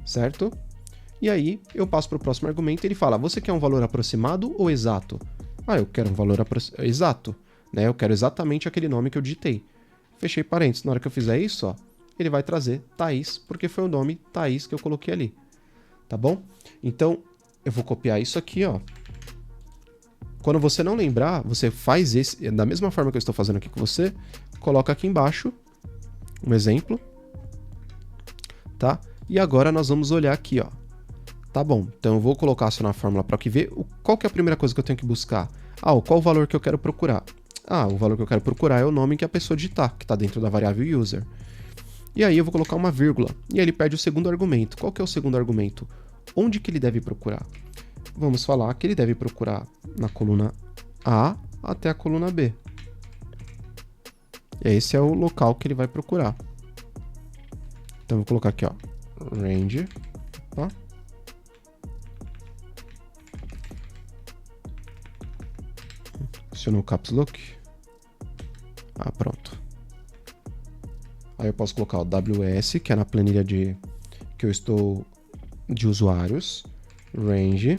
A: certo? E aí, eu passo para o próximo argumento e ele fala, você quer um valor aproximado ou exato? Eu quero um valor exato, né? Eu quero exatamente aquele nome que eu digitei. Fechei parênteses, na hora que eu fizer isso, ó, ele vai trazer Thaís, porque foi o nome Thaís que eu coloquei ali, tá bom? Então, eu vou copiar isso aqui, ó. Quando você não lembrar, você faz esse, da mesma forma que eu estou fazendo aqui com você, coloca aqui embaixo um exemplo, tá? E agora nós vamos olhar aqui, ó. Tá bom, então eu vou colocar isso na fórmula para que ver qual que é a primeira coisa que eu tenho que buscar. Qual o valor que eu quero procurar? O valor que eu quero procurar é o nome que a pessoa digitar, que está dentro da variável user. E aí eu vou colocar uma vírgula, e aí ele pede o segundo argumento. Qual que é o segundo argumento? Onde que ele deve procurar? Vamos falar que ele deve procurar na coluna A até a coluna B. Esse é o local que ele vai procurar. Então eu vou colocar aqui, ó, range, tá? Acionou o caps lock. Pronto. Aí eu posso colocar o WS, que é na planilha que eu estou de usuários, range.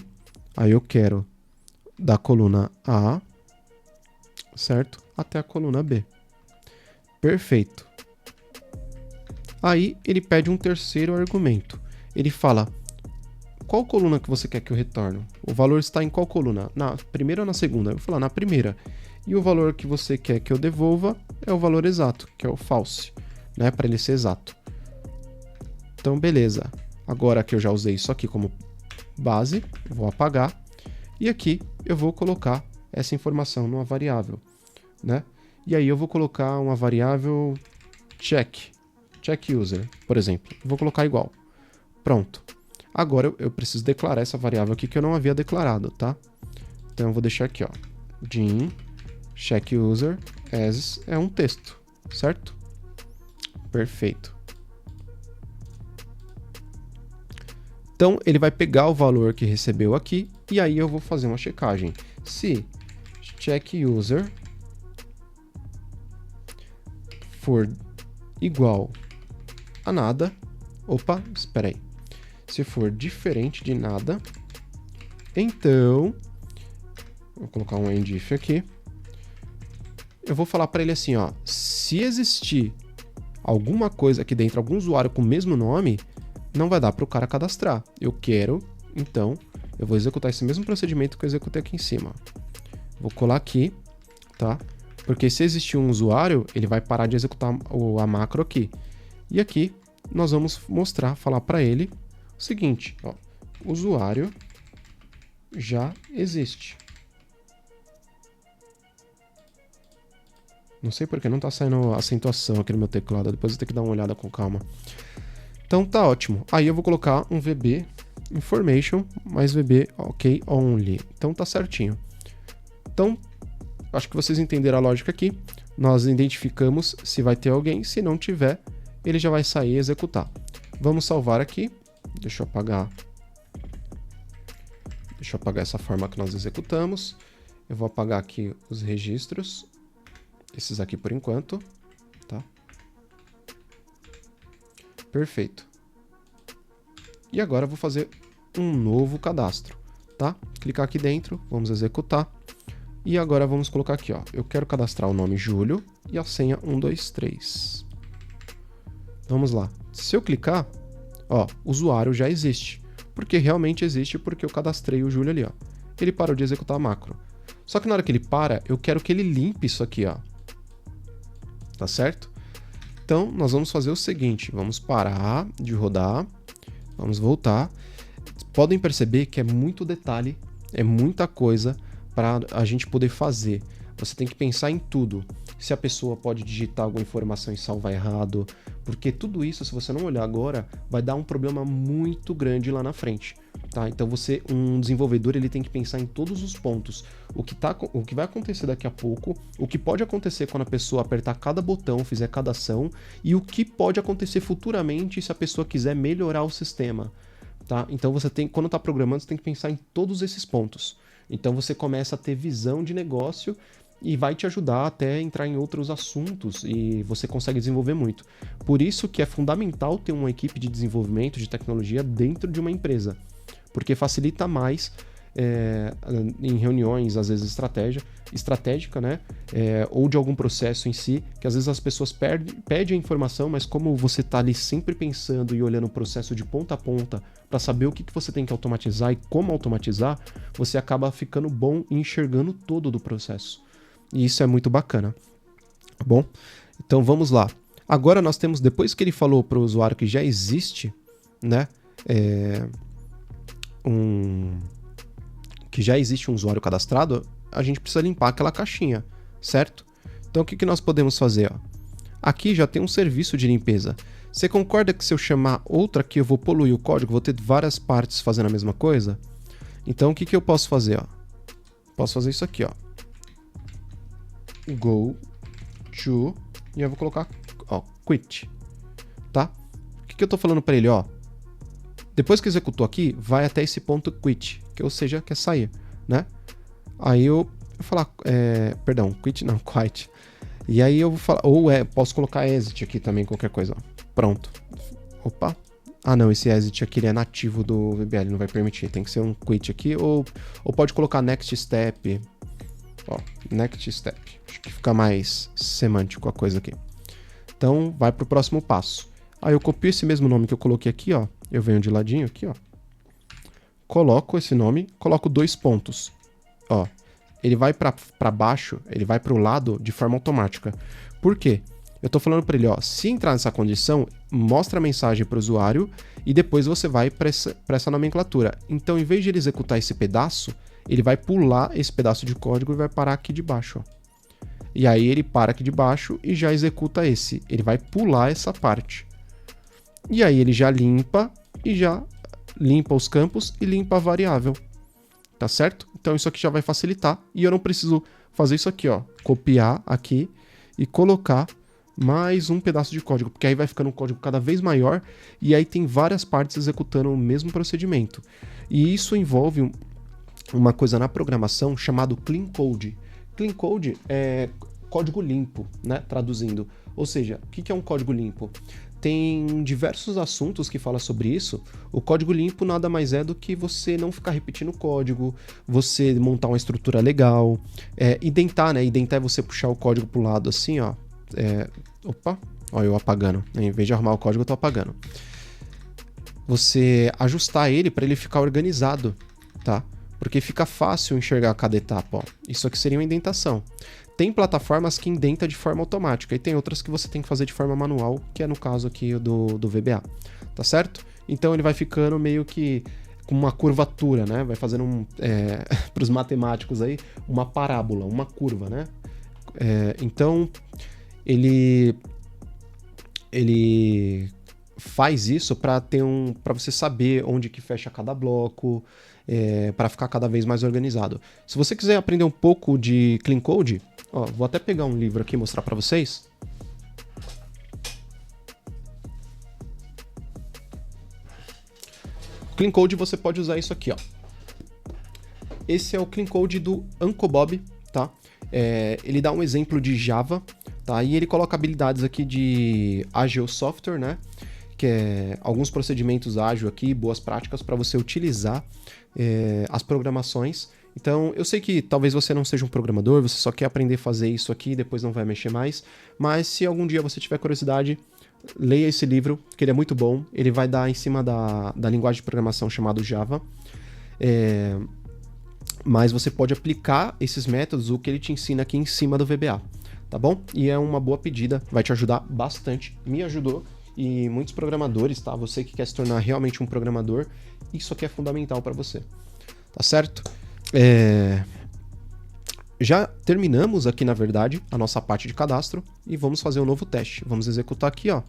A: Aí eu quero da coluna A, certo? Até a coluna B. Perfeito. Aí ele pede um terceiro argumento. Ele fala, qual coluna que você quer que eu retorne? O valor está em qual coluna? Na primeira ou na segunda? Eu vou falar na primeira. E o valor que você quer que eu devolva é o valor exato, que é o false, né? Para ele ser exato. Então, beleza. Agora que eu já usei isso aqui como base, eu vou apagar. E aqui eu vou colocar essa informação numa variável, né? E aí eu vou colocar uma variável check user, por exemplo. Vou colocar igual. Pronto. Agora eu preciso declarar essa variável aqui que eu não havia declarado, tá? Então eu vou deixar aqui, ó, din check user as é um texto, certo? Perfeito. Então ele vai pegar o valor que recebeu aqui e aí eu vou fazer uma checagem. Se check user for igual a nada, espera aí. Se for diferente de nada, então, vou colocar um end if aqui, eu vou falar para ele assim, ó, se existir alguma coisa aqui dentro, algum usuário com o mesmo nome, não vai dar para o cara cadastrar. Eu quero, então, eu vou executar esse mesmo procedimento que eu executei aqui em cima. Vou colar aqui, tá? Porque se existir um usuário, ele vai parar de executar a macro aqui. E aqui, nós vamos falar para ele o seguinte, ó, usuário já existe. Não sei porque não está saindo acentuação aqui no meu teclado, depois eu tenho que dar uma olhada com calma. Então tá ótimo. Aí eu vou colocar um VB information mais VB ok only. Então tá certinho. Então, acho que vocês entenderam a lógica aqui. Nós identificamos se vai ter alguém, se não tiver, ele já vai sair e executar. Vamos salvar aqui. Deixa eu apagar essa forma que nós executamos. Eu vou apagar aqui os registros. Esses aqui por enquanto, tá? Perfeito. E agora eu vou fazer um novo cadastro, tá? Clicar aqui dentro, vamos executar. E agora vamos colocar aqui, ó. Eu quero cadastrar o nome Júlio e a senha 123. Vamos lá. Se eu clicar, ó, usuário já existe. Porque realmente existe, porque eu cadastrei o Júlio ali, ó. Ele parou de executar a macro. Só que na hora que ele para, eu quero que ele limpe isso aqui, ó. Tá certo? Então, nós vamos fazer o seguinte. Vamos parar de rodar. Vamos voltar. Podem perceber que é muito detalhe, é muita coisa para a gente poder fazer. Você tem que pensar em tudo. Se a pessoa pode digitar alguma informação e salvar errado, Porque tudo isso, se você não olhar agora, vai dar um problema muito grande lá na frente, tá? Então um desenvolvedor, ele tem que pensar em todos os pontos. O que vai acontecer daqui a pouco, o que pode acontecer quando a pessoa apertar cada botão, fizer cada ação, e o que pode acontecer futuramente se a pessoa quiser melhorar o sistema, tá? Então quando está programando, você tem que pensar em todos esses pontos. Então você começa a ter visão de negócio e vai te ajudar até entrar em outros assuntos e você consegue desenvolver muito. Por isso que é fundamental ter uma equipe de desenvolvimento de tecnologia dentro de uma empresa, porque facilita mais em reuniões, às vezes estratégica, né? Ou de algum processo em si, que às vezes as pessoas pedem a informação, mas como você está ali sempre pensando e olhando o processo de ponta a ponta para saber o que você tem que automatizar e como automatizar, você acaba ficando bom e enxergando todo do processo. E isso é muito bacana, tá bom? Então vamos lá. Agora nós temos, depois que ele falou para o usuário que já existe, né, que já existe um usuário cadastrado, a gente precisa limpar aquela caixinha, certo? Então o que nós podemos fazer? Ó? Aqui já tem um serviço de limpeza. Você concorda que se eu chamar outra aqui eu vou poluir o código, vou ter várias partes fazendo a mesma coisa? Então o que eu posso fazer? Ó? Posso fazer isso aqui, ó. Go to, e eu vou colocar, ó, quit, tá? O que eu tô falando para ele, ó? Depois que executou aqui, vai até esse ponto quit, ou seja, quer sair, né? Aí eu vou falar, perdão, quit não, quit. E aí eu vou falar, posso colocar exit aqui também, qualquer coisa, ó. Pronto. Opa. Ah não, esse exit aqui ele é nativo do VBA, ele não vai permitir, tem que ser um quit aqui, ou pode colocar next step. Ó, next step. Acho que fica mais semântico a coisa aqui. Então, vai para o próximo passo. Aí eu copio esse mesmo nome que eu coloquei aqui, ó. Eu venho de ladinho aqui, ó. Coloco esse nome, coloco 2 pontos. Ó, ele vai para baixo, ele vai para o lado de forma automática. Por quê? Eu tô falando para ele, ó, se entrar nessa condição, mostra a mensagem para o usuário e depois você vai para essa nomenclatura. Então, em vez de ele executar esse pedaço, ele vai pular esse pedaço de código e vai parar aqui de baixo, ó. E aí ele para aqui de baixo e já executa esse. Ele vai pular essa parte. E aí ele já limpa os campos e limpa a variável. Tá certo? Então isso aqui já vai facilitar e eu não preciso fazer isso aqui, ó. Copiar aqui e colocar mais um pedaço de código, porque aí vai ficando um código cada vez maior e aí tem várias partes executando o mesmo procedimento. E isso envolve uma coisa na programação chamado Clean Code. Clean Code é código limpo, né? Traduzindo. Ou seja, o que é um código limpo? Tem diversos assuntos que falam sobre isso. O código limpo nada mais é do que você não ficar repetindo o código, você montar uma estrutura legal, identar, né? Identar é você puxar o código pro lado assim, ó. Opa, ó, eu apagando. Em vez de arrumar o código, eu tô apagando. Você ajustar ele para ele ficar organizado, tá? Porque fica fácil enxergar cada etapa, ó. Isso aqui seria uma indentação. Tem plataformas que indenta de forma automática e tem outras que você tem que fazer de forma manual, que é no caso aqui do VBA, tá certo? Então ele vai ficando meio que com uma curvatura, né? Vai fazendo para os matemáticos aí, uma parábola, uma curva, né? Então ele faz isso para você saber onde que fecha cada bloco, para ficar cada vez mais organizado. Se você quiser aprender um pouco de Clean Code, ó, vou até pegar um livro aqui e mostrar para vocês. Clean Code você pode usar isso aqui, ó. Esse é o Clean Code do Uncle Bob, tá? Ele dá um exemplo de Java, tá? E ele coloca habilidades aqui de Agile Software, né? Que é alguns procedimentos ágil aqui, boas práticas para você utilizar as programações. Então, eu sei que talvez você não seja um programador, você só quer aprender a fazer isso aqui e depois não vai mexer mais, mas se algum dia você tiver curiosidade, leia esse livro, que ele é muito bom. Ele vai dar em cima da linguagem de programação chamada Java, mas você pode aplicar esses métodos, o que ele te ensina aqui em cima do VBA, tá bom? E é uma boa pedida, vai te ajudar bastante, me ajudou. E muitos programadores, tá? Você que quer se tornar realmente um programador, isso aqui é fundamental para você, tá certo? Já terminamos aqui, na verdade, a nossa parte de cadastro e vamos fazer um novo teste. Vamos executar aqui, ó.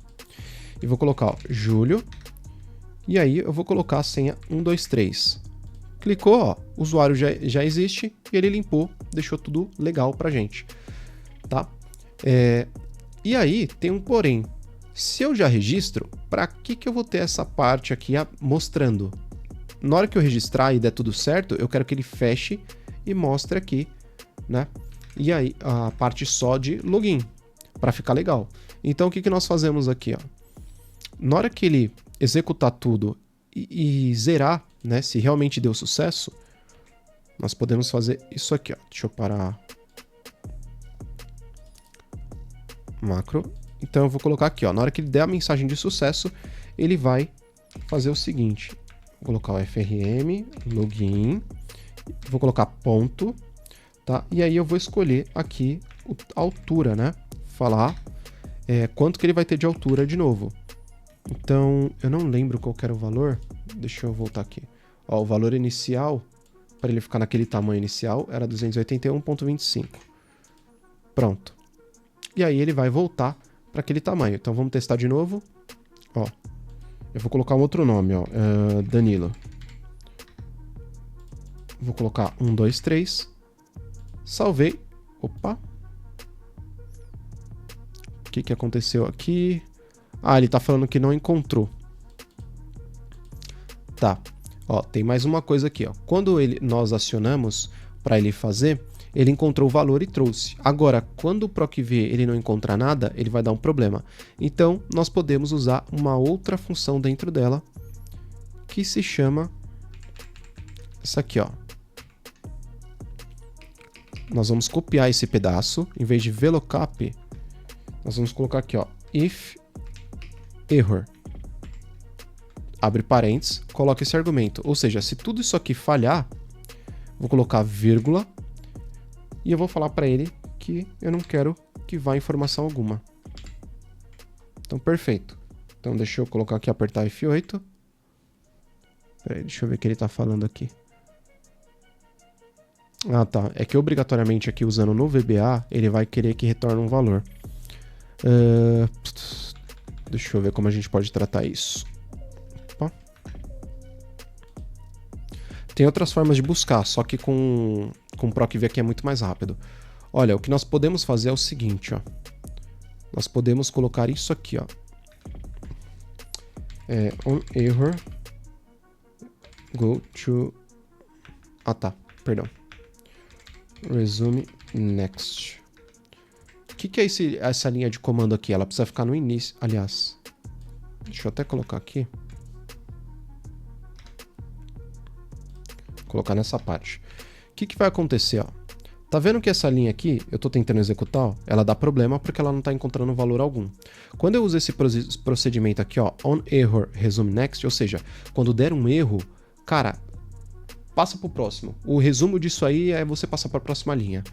A: e vou colocar, ó, Júlio, e aí eu vou colocar a senha 123. Clicou, ó, o usuário já existe e ele limpou, deixou tudo legal pra gente, tá? E aí tem um porém. Se eu já registro, para que eu vou ter essa parte aqui mostrando? Na hora que eu registrar e der tudo certo, eu quero que ele feche e mostre aqui, né? E aí a parte só de login, para ficar legal. Então o que nós fazemos aqui, ó? Na hora que ele executar tudo e zerar, né, se realmente deu sucesso, nós podemos fazer isso aqui, ó. Deixa eu parar. Macro. Então eu vou colocar aqui, ó. Na hora que ele der a mensagem de sucesso, ele vai fazer o seguinte. Vou colocar o FRM, login, vou colocar ponto, tá? E aí eu vou escolher aqui a altura, né? Falar quanto que ele vai ter de altura de novo. Então, eu não lembro qual que era o valor. Deixa eu voltar aqui. Ó, o valor inicial, para ele ficar naquele tamanho inicial, era 281,25. Pronto. E aí ele vai voltar para aquele tamanho. Então, vamos testar de novo. Ó, eu vou colocar um outro nome, ó. Danilo. Vou colocar 123. Salvei. Opa. O que aconteceu aqui? Ah, ele tá falando que não encontrou. Tá. Ó, tem mais uma coisa aqui, ó. Quando nós acionamos para ele fazer, ele encontrou o valor e trouxe. Agora, quando o PROC-V ele não encontrar nada, ele vai dar um problema. Então, nós podemos usar uma outra função dentro dela, que se chama essa aqui, ó. Nós vamos copiar esse pedaço, em vez de VLOOKUP, nós vamos colocar aqui, ó, if error. Abre parênteses, coloca esse argumento. Ou seja, se tudo isso aqui falhar, vou colocar vírgula e eu vou falar para ele que eu não quero que vá informação alguma. Então, perfeito. Então, deixa eu colocar aqui, apertar F8. Peraí, deixa eu ver o que ele está falando aqui. Ah, tá. É que obrigatoriamente aqui usando no VBA, ele vai querer que retorne um valor. Deixa eu ver como a gente pode tratar isso. Opa. Tem outras formas de buscar, só que com o PROC-V aqui é muito mais rápido. Olha, o que nós podemos fazer é o seguinte, ó. Nós podemos colocar isso aqui, ó. On error go to... Ah, tá. Perdão. Resume next. O que é essa linha de comando aqui? Ela precisa ficar no início. Aliás, deixa eu até colocar aqui. Colocar nessa parte. O que vai acontecer, ó? Tá vendo que essa linha aqui, eu tô tentando executar, ó, ela dá problema porque ela não tá encontrando valor algum. Quando eu uso esse procedimento aqui, ó, on error resume next, ou seja, quando der um erro, cara, passa pro próximo. O resumo disso aí é você passar para a próxima linha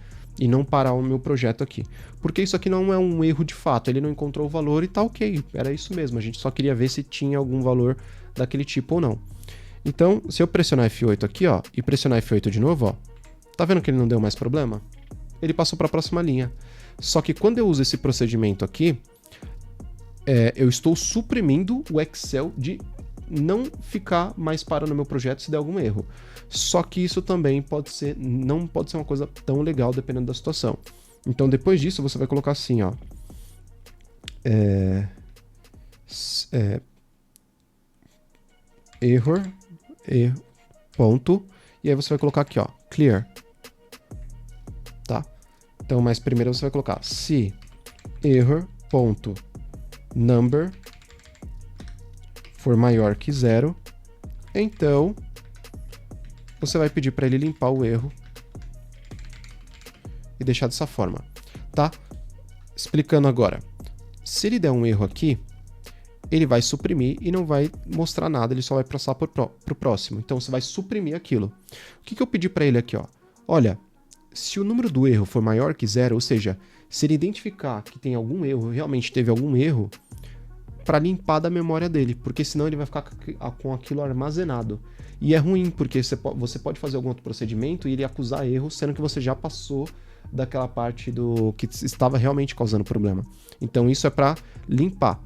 A: e não parar o meu projeto aqui. Porque isso aqui não é um erro de fato, ele não encontrou o valor e tá ok, era isso mesmo, a gente só queria ver se tinha algum valor daquele tipo ou não. Então, se eu pressionar F8 aqui, ó, e pressionar F8 de novo, ó, tá vendo que ele não deu mais problema? Ele passou para a próxima linha. Só que quando eu uso esse procedimento aqui, eu estou suprimindo o Excel de não ficar mais parando no meu projeto se der algum erro. Só que isso também não pode ser uma coisa tão legal dependendo da situação. Então depois disso você vai colocar assim, ó. Error, ponto, e aí você vai colocar aqui, ó, clear. Tá? Então, mas primeiro você vai colocar se error, ponto, number for maior que 0, então você vai pedir para ele limpar o erro e deixar dessa forma, tá? Explicando agora, se ele der um erro aqui, ele vai suprimir e não vai mostrar nada, ele só vai passar pro próximo. Então você vai suprimir aquilo. O que eu pedi para ele aqui, ó? Olha, se o número do erro for maior que 0, ou seja, se ele identificar que tem algum erro, realmente teve algum erro, para limpar da memória dele, porque senão ele vai ficar com aquilo armazenado. E é ruim, porque você pode fazer algum outro procedimento e ele acusar erro, sendo que você já passou daquela parte do que estava realmente causando problema. Então isso é para limpar.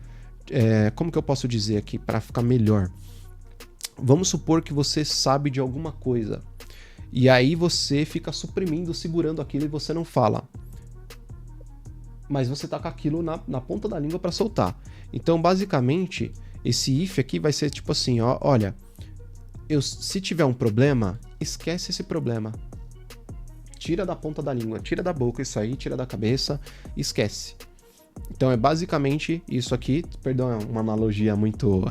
A: como que eu posso dizer aqui para ficar melhor? Vamos supor que você sabe de alguma coisa e aí você fica suprimindo, segurando aquilo e você não fala. Mas você tá com aquilo na ponta da língua para soltar. Então, basicamente, esse if aqui vai ser tipo assim, ó, olha, se tiver um problema, esquece esse problema. Tira da ponta da língua, tira da boca isso aí, tira da cabeça, esquece. Então é basicamente isso aqui, perdão, é uma analogia muito,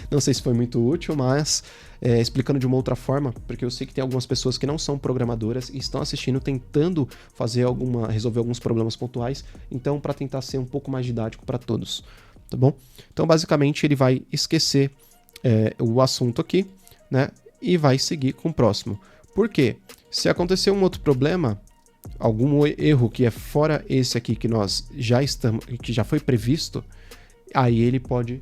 A: não sei se foi muito útil, mas explicando de uma outra forma, porque eu sei que tem algumas pessoas que não são programadoras e estão assistindo tentando resolver alguns problemas pontuais, então para tentar ser um pouco mais didático para todos, tá bom? Então basicamente ele vai esquecer o assunto aqui, né, e vai seguir com o próximo. Por quê? Se acontecer um outro problema, algum erro que é fora esse aqui que que já foi previsto, aí ele pode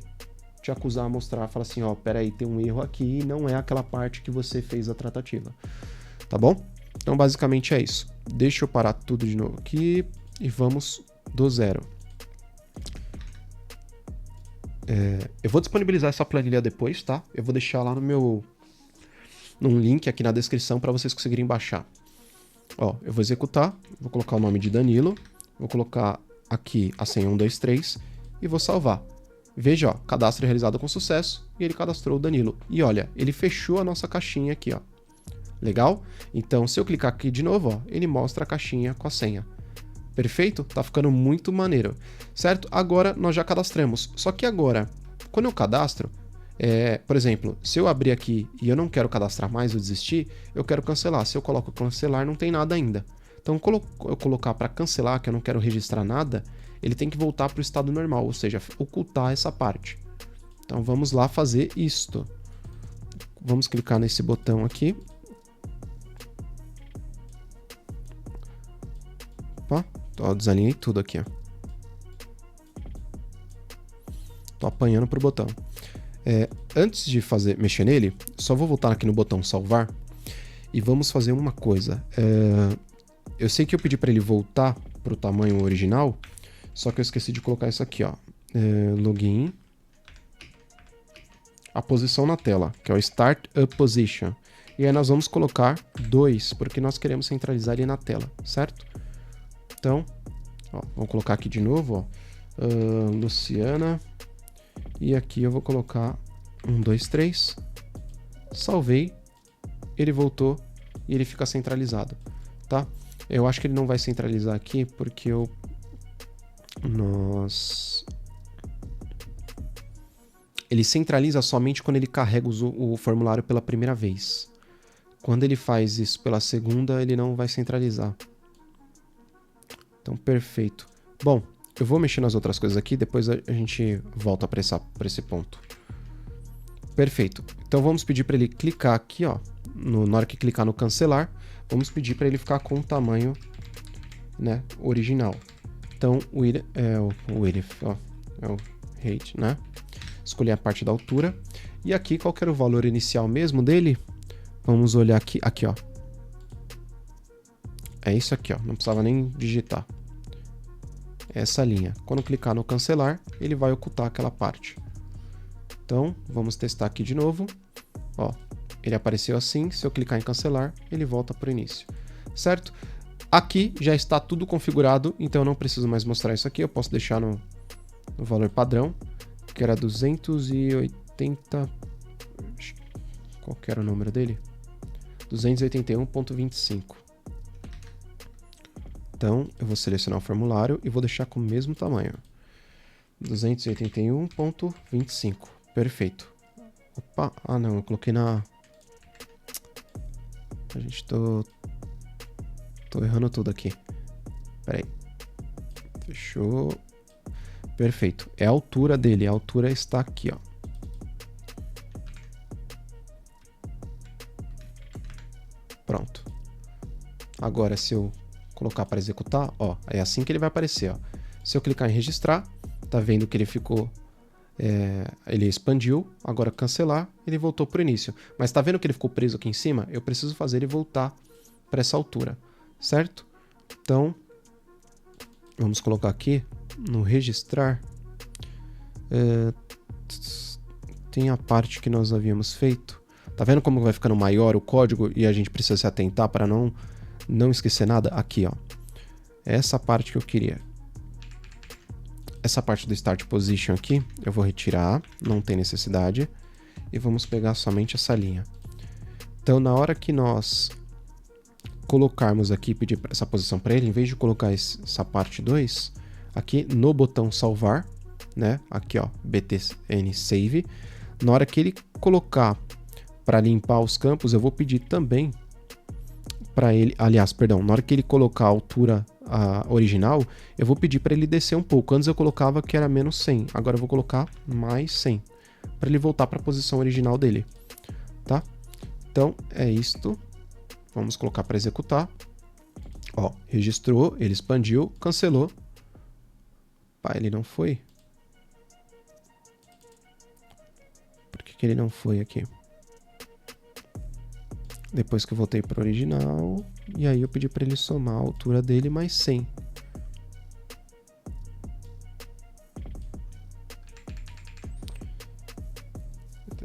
A: te acusar, mostrar, falar assim, ó, peraí, tem um erro aqui e não é aquela parte que você fez a tratativa, tá bom? Então basicamente é isso. Deixa eu parar tudo de novo aqui e vamos do zero. Eu vou disponibilizar essa planilha depois, tá? Eu vou deixar lá num link aqui na descrição para vocês conseguirem baixar. Ó, eu vou executar, vou colocar o nome de Danilo, vou colocar aqui a senha 123 e vou salvar. Veja, ó, cadastro realizado com sucesso e ele cadastrou o Danilo. E olha, ele fechou a nossa caixinha aqui, ó. Legal? Então, se eu clicar aqui de novo, ó, ele mostra a caixinha com a senha. Perfeito? Tá ficando muito maneiro, certo? Agora nós já cadastramos. Só que agora, quando eu cadastro, por exemplo, se eu abrir aqui e eu não quero cadastrar mais ou desistir, eu quero cancelar. Se eu coloco cancelar, não tem nada ainda. Então, quando eu colocar para cancelar, que eu não quero registrar nada, ele tem que voltar para o estado normal, ou seja, ocultar essa parte. Então, vamos lá fazer isto. Vamos clicar nesse botão aqui. Opa, desalinhei tudo aqui, ó. Tô apanhando pro botão. Antes de mexer nele, só vou voltar aqui no botão salvar e vamos fazer uma coisa. Eu sei que eu pedi para ele voltar para o tamanho original, só que eu esqueci de colocar isso aqui, ó. Login, a posição na tela, que é o Start Up Position. E aí nós vamos colocar 2, porque nós queremos centralizar ele na tela, certo? Então, ó, vamos colocar aqui de novo, ó. Luciana. E aqui eu vou colocar 1, 2, 3. Salvei. Ele voltou e ele fica centralizado, tá? Eu acho que ele não vai centralizar aqui porque ele centraliza somente quando ele carrega o formulário pela primeira vez. Quando ele faz isso pela segunda, ele não vai centralizar. Então, perfeito. Bom, eu vou mexer nas outras coisas aqui, depois a gente volta para esse ponto. Perfeito. Então vamos pedir para ele clicar aqui, ó, na hora que clicar no cancelar, vamos pedir para ele ficar com o tamanho, né, original. Então o width é o height, né? Escolher a parte da altura. E aqui qual que era o valor inicial mesmo dele? Vamos olhar aqui, ó. É isso aqui, ó, não precisava nem digitar. Essa linha. Quando clicar no cancelar, ele vai ocultar aquela parte. Então, vamos testar aqui de novo. Ó, ele apareceu assim. Se eu clicar em cancelar, ele volta para o início. Certo? Aqui já está tudo configurado, então eu não preciso mais mostrar isso aqui. Eu posso deixar no valor padrão, que era 280... Qual que era o número dele? 281.25. Então, eu vou selecionar o formulário e vou deixar com o mesmo tamanho. 281.25. Perfeito. Opa, não, eu coloquei na... tô errando tudo aqui. Pera aí. Fechou. Perfeito. É a altura dele, a altura está aqui, ó. Pronto. Agora, se eu colocar para executar, ó, é assim que ele vai aparecer, ó. Se eu clicar em registrar, tá vendo que ele ficou, ele expandiu, agora cancelar, ele voltou para o início. Mas tá vendo que ele ficou preso aqui em cima? Eu preciso fazer ele voltar para essa altura, certo? Então, vamos colocar aqui no registrar, Tem a parte que nós havíamos feito. Tá vendo como vai ficando maior o código e a gente precisa se atentar para não esquecer nada? Aqui, ó. Essa parte que eu queria. Essa parte do Start Position aqui, eu vou retirar, não tem necessidade. E vamos pegar somente essa linha. Então, na hora que nós colocarmos aqui, pedir essa posição para ele, em vez de colocar essa parte 2, aqui no botão salvar, né? Aqui, ó, btn save. Na hora que ele colocar para limpar os campos, eu vou pedir também para ele, aliás, perdão, na hora que ele colocar a altura original, eu vou pedir para ele descer um pouco. Antes eu colocava que era menos 100, agora eu vou colocar mais 100, para ele voltar para a posição original dele, tá? Então, é isto. Vamos colocar para executar. Ó, registrou, ele expandiu, cancelou. Pá, ele não foi? Por que ele não foi aqui? Depois que eu voltei para o original, e aí eu pedi para ele somar a altura dele mais 100.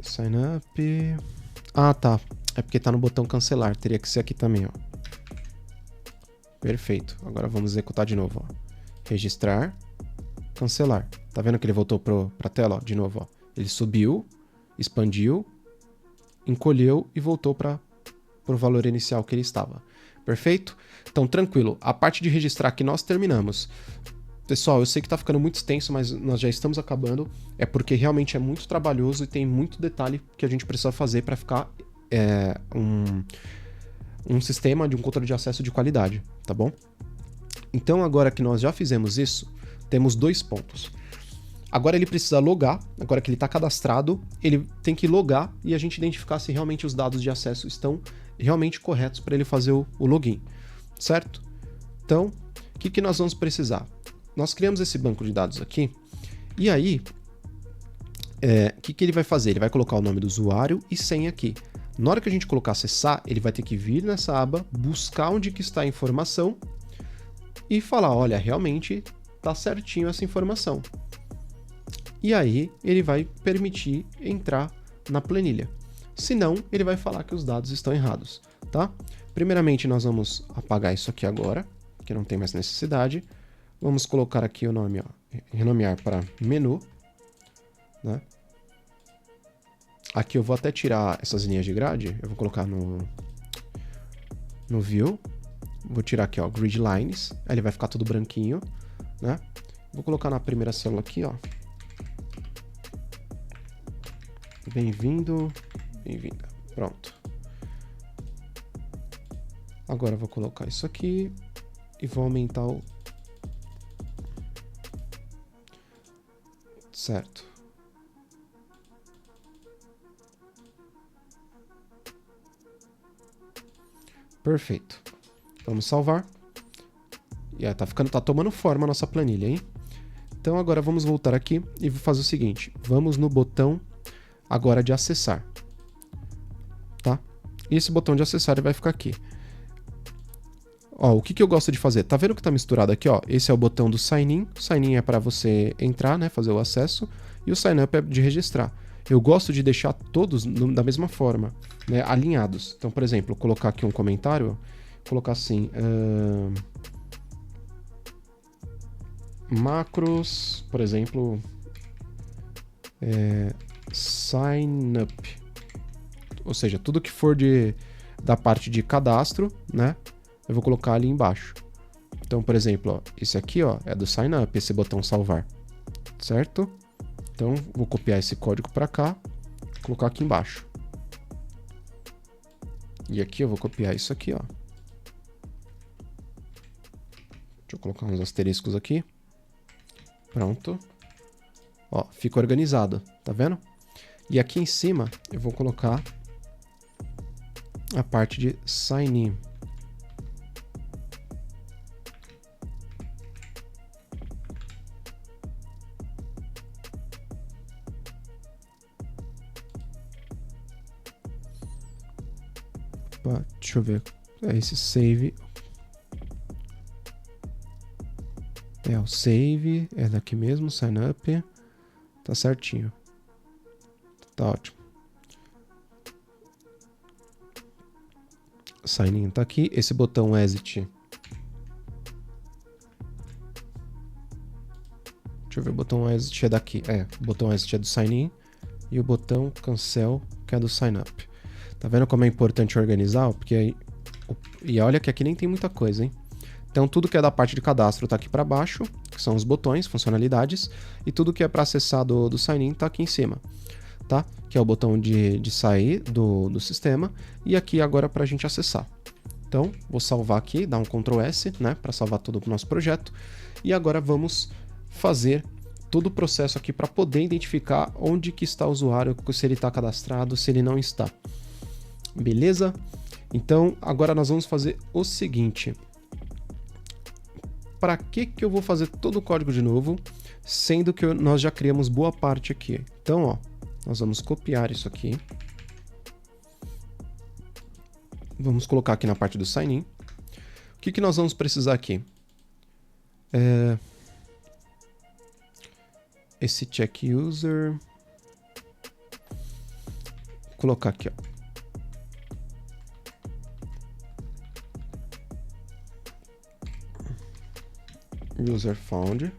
A: Sign up. Ah, tá. É porque tá no botão cancelar. Teria que ser aqui também, ó. Perfeito. Agora vamos executar de novo, ó. Registrar, cancelar. Tá vendo que ele voltou pra tela, ó? De novo, ó. Ele subiu, expandiu, encolheu e voltou para o valor inicial que ele estava. Perfeito? Então, tranquilo. A parte de registrar aqui nós terminamos. Pessoal, eu sei que tá ficando muito extenso, mas nós já estamos acabando. É porque realmente é muito trabalhoso e tem muito detalhe que a gente precisa fazer para ficar um sistema de um controle de acesso de qualidade, tá bom? Então, agora que nós já fizemos isso, temos 2 pontos. Agora ele precisa logar, agora que ele está cadastrado, ele tem que logar e a gente identificar se realmente os dados de acesso estão realmente corretos para ele fazer o login, certo? Então, o que nós vamos precisar? Nós criamos esse banco de dados aqui, e aí, o que ele vai fazer? Ele vai colocar o nome do usuário e senha aqui. Na hora que a gente colocar acessar, ele vai ter que vir nessa aba, buscar onde que está a informação e falar, olha, realmente está certinho essa informação. E aí, ele vai permitir entrar na planilha. Se não, ele vai falar que os dados estão errados, tá? Primeiramente, nós vamos apagar isso aqui agora, que não tem mais necessidade. Vamos colocar aqui o nome, ó, renomear para menu, né? Aqui eu vou até tirar essas linhas de grade, eu vou colocar no View, vou tirar aqui, ó, Grid Lines, aí ele vai ficar tudo branquinho, né? Vou colocar na primeira célula aqui, ó. Bem-vindo, bem-vinda. Pronto. Agora eu vou colocar isso aqui e vou aumentar o... Certo. Perfeito. Vamos salvar. E aí tá tomando forma a nossa planilha, hein? Então agora vamos voltar aqui e vou fazer o seguinte. Vamos no botão agora de acessar. Tá? E esse botão de acessar ele vai ficar aqui. Ó, o que eu gosto de fazer? Tá vendo que tá misturado aqui, ó? Esse é o botão do sign in. O sign in é para você entrar, né? Fazer o acesso. E o sign up é de registrar. Eu gosto de deixar todos da mesma forma, né? Alinhados. Então, por exemplo, colocar aqui um comentário. Colocar assim... macros, por exemplo... sign up. Ou seja, tudo que for da parte de cadastro, né? Eu vou colocar ali embaixo. Então, por exemplo, ó, esse aqui, ó, é do sign up, esse botão salvar. Certo? Então, vou copiar esse código para cá, colocar aqui embaixo. E aqui eu vou copiar isso aqui, ó. Deixa eu colocar uns asteriscos aqui. Pronto. Ó, fica organizado, tá vendo? E aqui em cima eu vou colocar a parte de sign in. Deixa eu ver. É esse save. É o save. É daqui mesmo. Sign up. Tá certinho. Tá ótimo. Sign in tá aqui. Esse botão exit. Deixa eu ver, o botão exit é daqui. O botão exit é do sign in. E o botão cancel, que é do sign up. Tá vendo como é importante organizar? Porque aí... E olha que aqui nem tem muita coisa, hein? Então tudo que é da parte de cadastro tá aqui para baixo, que são os botões, funcionalidades. E tudo que é para acessar do sign in tá aqui em cima, tá? Que é o botão de sair do sistema. E aqui agora para a gente acessar. Então, vou salvar aqui, dar um Ctrl S, né? Para salvar todo o nosso projeto. E agora vamos fazer todo o processo aqui para poder identificar onde que está o usuário, se ele está cadastrado, se ele não está. Beleza? Então, agora nós vamos fazer o seguinte. Para que eu vou fazer todo o código de novo, sendo que nós já criamos boa parte aqui? Então, ó, nós vamos copiar isso aqui. Vamos colocar aqui na parte do sign in. O que nós vamos precisar aqui? Esse check user. Vou colocar aqui, ó. User found.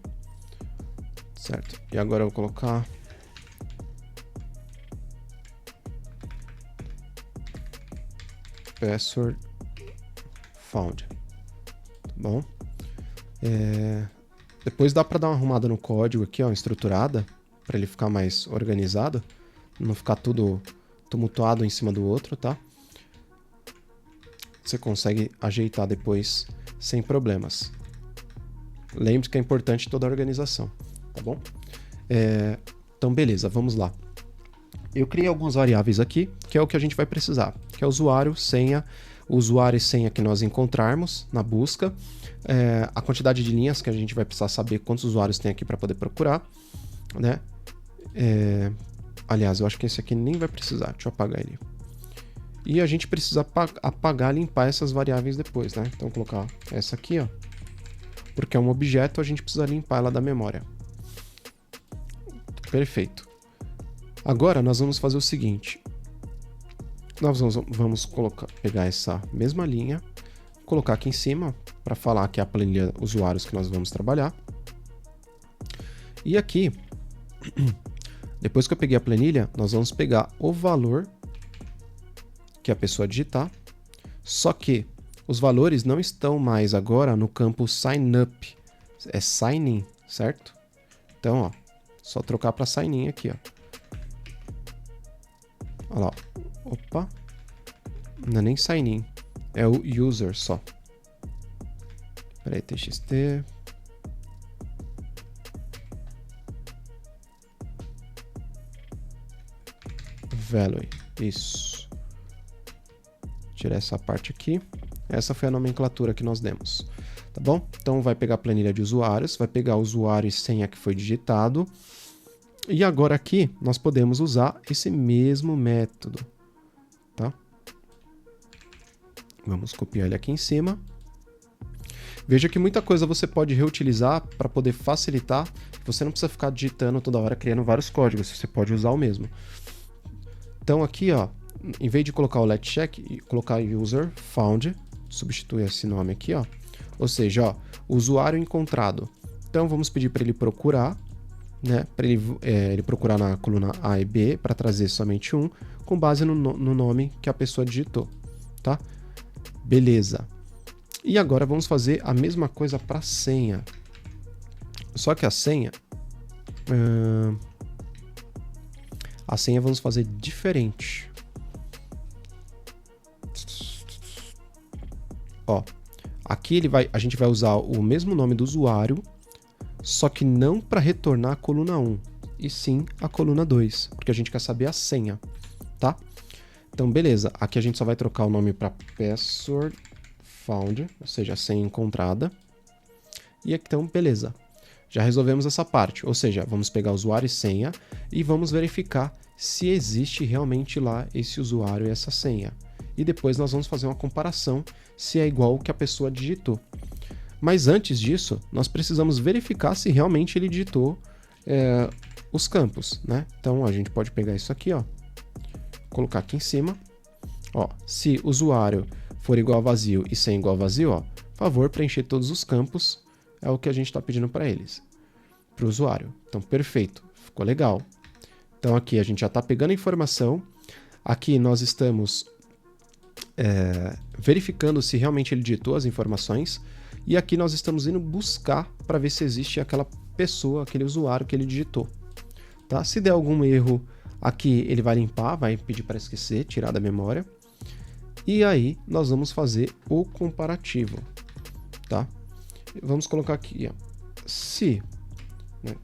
A: Certo. E agora eu vou colocar password found. Tá bom? Depois dá para dar uma arrumada no código aqui, ó, estruturada, para ele ficar mais organizado, não ficar tudo tumultuado em cima do outro, tá? Você consegue ajeitar depois sem problemas. Lembre-se que é importante toda a organização, tá bom? Então, beleza, vamos lá. Eu criei algumas variáveis aqui, que é o que a gente vai precisar, que é usuário, senha, usuário e senha que nós encontrarmos na busca, a quantidade de linhas que a gente vai precisar saber quantos usuários tem aqui para poder procurar, né? Aliás, eu acho que esse aqui nem vai precisar, deixa eu apagar ele. E a gente precisa apagar, limpar essas variáveis depois, né? Então, colocar essa aqui, ó, porque é um objeto, a gente precisa limpar ela da memória. Perfeito. Agora nós vamos fazer o seguinte. Nós vamos pegar essa mesma linha, colocar aqui em cima, para falar que é a planilha usuários que nós vamos trabalhar. E aqui, depois que eu peguei a planilha, nós vamos pegar o valor que a pessoa digitar, só que os valores não estão mais agora no campo sign up, é sign in, certo? Então, ó, só trocar para sign in aqui, ó. Olha lá, opa, não é nem sign in, é o user só. Peraí, txt. Value, isso. Tirar essa parte aqui. Essa foi a nomenclatura que nós demos, tá bom? Então vai pegar a planilha de usuários, vai pegar o usuário e senha que foi digitado. E agora aqui nós podemos usar esse mesmo método, tá? Vamos copiar ele aqui em cima. Veja que muita coisa você pode reutilizar para poder facilitar. Você não precisa ficar digitando toda hora, criando vários códigos, você pode usar o mesmo. Então aqui, ó, em vez de colocar o let check, colocar user found, substitui esse nome aqui, ó. Ou seja, ó, usuário encontrado. Então vamos pedir para ele procurar, né? Para ele procurar na coluna A e B para trazer somente um, com base no nome que a pessoa digitou, tá? Beleza. E agora vamos fazer a mesma coisa para a senha. Só que a senha vamos fazer diferente. Ó, aqui a gente vai usar o mesmo nome do usuário, só que não para retornar a coluna 1, e sim a coluna 2, porque a gente quer saber a senha, tá? Então, beleza. Aqui a gente só vai trocar o nome para password found, ou seja, a senha encontrada. E aqui, então, beleza. Já resolvemos essa parte, ou seja, vamos pegar usuário e senha e vamos verificar se existe realmente lá esse usuário e essa senha. E depois nós vamos fazer uma comparação se é igual o que a pessoa digitou. Mas antes disso, nós precisamos verificar se realmente ele digitou os campos, né? Então a gente pode pegar isso aqui, ó, colocar aqui em cima, ó, se usuário for igual a vazio e sem igual a vazio, ó, favor preencher todos os campos, é o que a gente está pedindo para eles, para o usuário. Então, perfeito, ficou legal. Então aqui a gente já está pegando a informação, aqui nós estamos verificando se realmente ele digitou as informações, e aqui nós estamos indo buscar para ver se existe aquela pessoa, aquele usuário que ele digitou. Tá? Se der algum erro, aqui ele vai limpar, vai pedir para esquecer, tirar da memória. E aí nós vamos fazer o comparativo. Tá? Vamos colocar aqui, ó, se, né?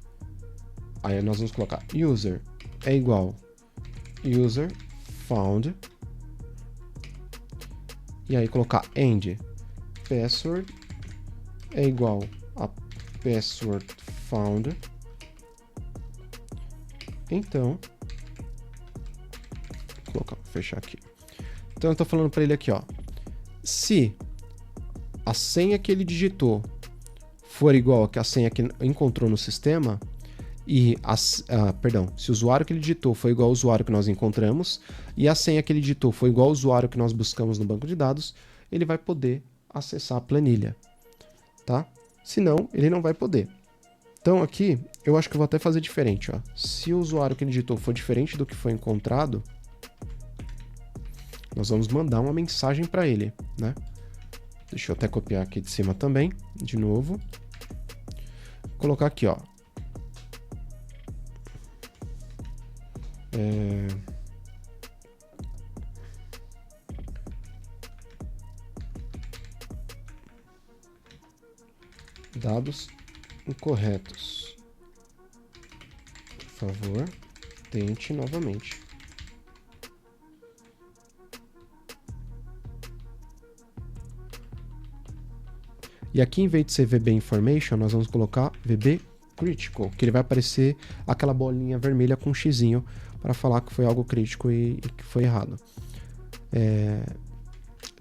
A: Aí nós vamos colocar user é igual user found. E aí colocar end password é igual a password found. Então, vou colocar, fechar aqui. Então eu estou falando para ele aqui, ó, se a senha que ele digitou for igual a senha que encontrou no sistema, e se o usuário que ele digitou foi igual ao usuário que nós encontramos, e a senha que ele digitou foi igual ao usuário que nós buscamos no banco de dados, ele vai poder acessar a planilha, tá? Senão, ele não vai poder. Então aqui, eu acho que eu vou até fazer diferente, ó. Se o usuário que ele digitou for diferente do que foi encontrado, nós vamos mandar uma mensagem para ele, né? Deixa eu até copiar aqui de cima também, de novo. Vou colocar aqui, ó. Dados incorretos. Por favor, tente novamente. E aqui, em vez de ser VB Information, nós vamos colocar VB Critical, que ele vai aparecer aquela bolinha vermelha com um xizinho para falar que foi algo crítico e que foi errado.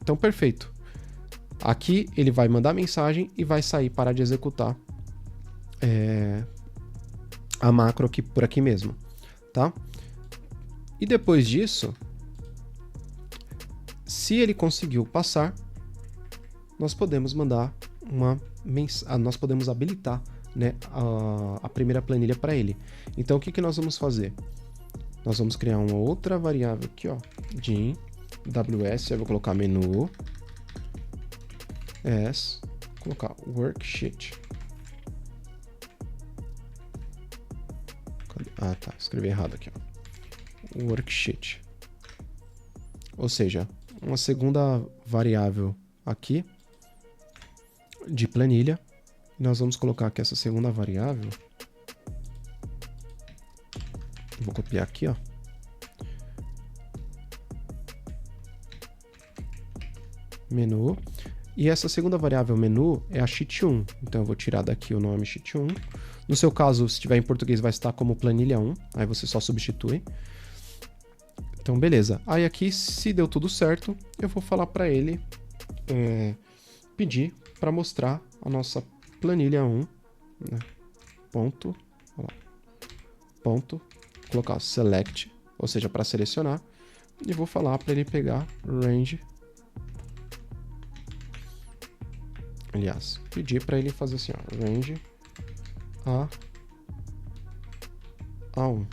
A: Então, perfeito. Aqui ele vai mandar mensagem e vai sair, parar de executar a macro aqui, por aqui mesmo, tá? E depois disso, se ele conseguiu passar, nós podemos mandar nós podemos habilitar, né, a primeira planilha para ele. Então o que nós vamos fazer? Nós vamos criar uma outra variável aqui, ó, de WS, eu vou colocar menu as, colocar worksheet. Ah, tá, escrevi errado aqui, ó. Worksheet. Ou seja, uma segunda variável aqui de planilha. Nós vamos colocar aqui essa segunda variável. Vou copiar aqui, ó. Menu. E essa segunda variável menu é a sheet 1. Então eu vou tirar daqui o nome sheet 1. No seu caso, se tiver em português, vai estar como planilha 1. Aí você só substitui. Então, beleza. Aí aqui, se deu tudo certo, eu vou falar para ele pedir para mostrar a nossa planilha 1, né? Ponto, colocar select, ou seja, para selecionar, e vou falar para ele pegar range, aliás, pedir para ele fazer assim, ó, range A1,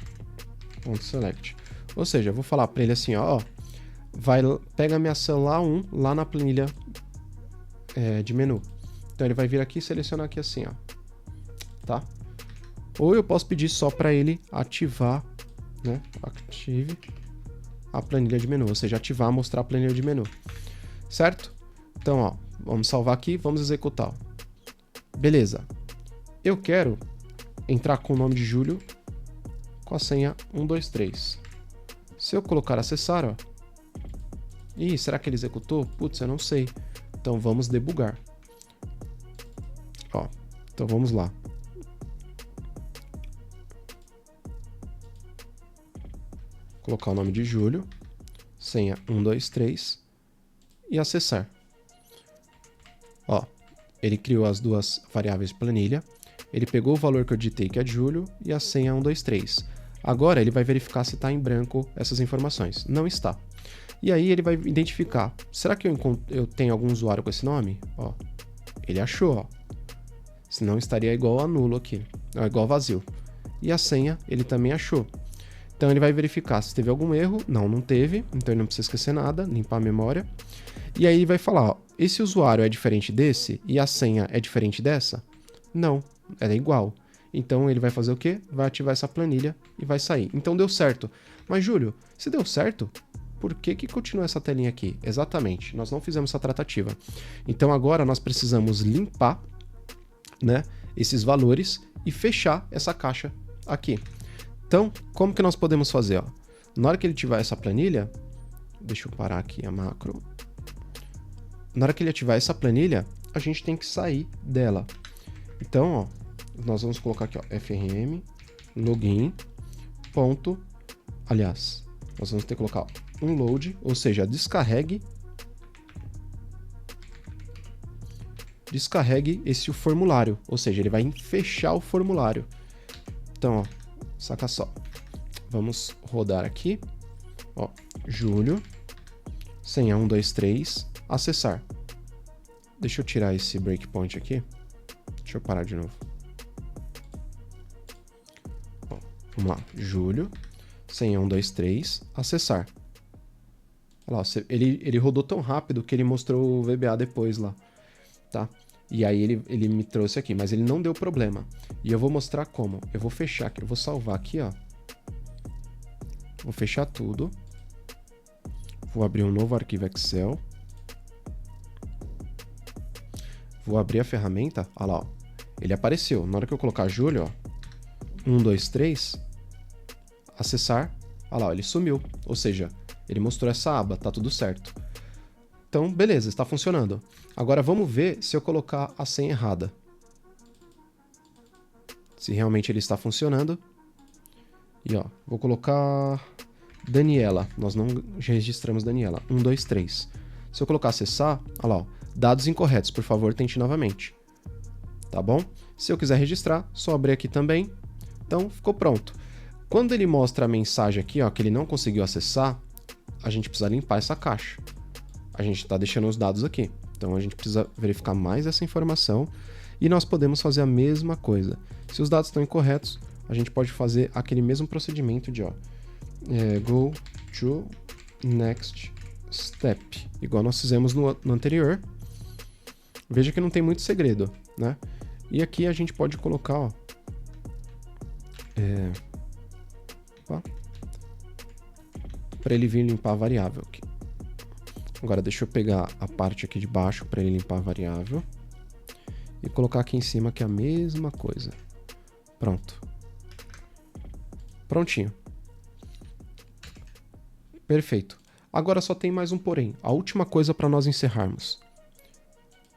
A: ponto select, ou seja, eu vou falar para ele assim, ó, pega minha célula A1 lá na planilha de menu. Então ele vai vir aqui e selecionar aqui assim, ó, tá? Ou eu posso pedir só para ele ativar, né? Ative a planilha de menu, ou seja, ativar, mostrar a planilha de menu, certo? Então, ó, vamos salvar aqui, vamos executar. Beleza. Eu quero entrar com o nome de Júlio com a senha 123. Se eu colocar acessar, ó, ih, será que ele executou? Putz, eu não sei. Então vamos debugar. Ó, então vamos lá. Colocar o nome de Júlio, senha 123 e acessar. Ó, ele criou as duas variáveis de planilha. Ele pegou o valor que eu digitei, que é de julho, e a senha 123. Agora ele vai verificar se está em branco essas informações. Não está. E aí ele vai identificar, será que eu tenho algum usuário com esse nome? Ó, ele achou, ó. Senão estaria igual a nulo aqui, igual a vazio. E a senha ele também achou. Então ele vai verificar se teve algum erro. Não teve, então ele não precisa esquecer nada, limpar a memória. E aí ele vai falar, ó, esse usuário é diferente desse e a senha é diferente dessa? Não, ela é igual. Então ele vai fazer o quê? Vai ativar essa planilha e vai sair. Então deu certo. Mas Júlio, se deu certo, por que continua essa telinha aqui? Exatamente, nós não fizemos essa tratativa. Então agora nós precisamos limpar, né, esses valores e fechar essa caixa aqui. Então, como que nós podemos fazer? Ó? Na hora que ele ativar essa planilha, deixa eu parar aqui a macro. Na hora que ele ativar essa planilha, a gente tem que sair dela. Então, ó, nós vamos colocar aqui, ó, frm login ponto, aliás, nós vamos ter que colocar um load, ou seja, descarregue esse formulário, ou seja, ele vai fechar o formulário. Então, ó, saca só. Vamos rodar aqui, ó, Júlio, senha 123, acessar. Deixa eu tirar esse breakpoint aqui. Deixa eu parar de novo. Ó, vamos lá, Júlio, senha 123, acessar. Olha lá, ele rodou tão rápido que ele mostrou o VBA depois lá, tá? E aí ele me trouxe aqui, mas ele não deu problema. E eu vou mostrar como. Eu vou fechar aqui, eu vou salvar aqui, ó. Vou fechar tudo. Vou abrir um novo arquivo Excel. Vou abrir a ferramenta, olha lá, ó. Ele apareceu. Na hora que eu colocar Júlio, ó, 123, acessar, olha lá, ó, ele sumiu. Ou seja, ele mostrou essa aba, tá tudo certo. Então, beleza, está funcionando. Agora vamos ver se eu colocar a senha errada. Se realmente ele está funcionando. E ó, vou colocar Daniela. Nós não registramos Daniela. 123. Se eu colocar acessar, olha lá, ó, dados incorretos, por favor, tente novamente. Tá bom? Se eu quiser registrar, só abrir aqui também. Então, ficou pronto. Quando ele mostra a mensagem aqui, ó, que ele não conseguiu acessar, a gente precisa limpar essa caixa. A gente está deixando os dados aqui. Então, a gente precisa verificar mais essa informação e nós podemos fazer a mesma coisa. Se os dados estão incorretos, a gente pode fazer aquele mesmo procedimento de, ó, go to next step, igual nós fizemos no anterior. Veja que não tem muito segredo, né? E aqui a gente pode colocar, ó, para ele vir limpar a variável aqui. Agora deixa eu pegar a parte aqui de baixo para ele limpar a variável e colocar aqui em cima que é a mesma coisa. Pronto. Prontinho. Perfeito. Agora só tem mais um porém. A última coisa para nós encerrarmos.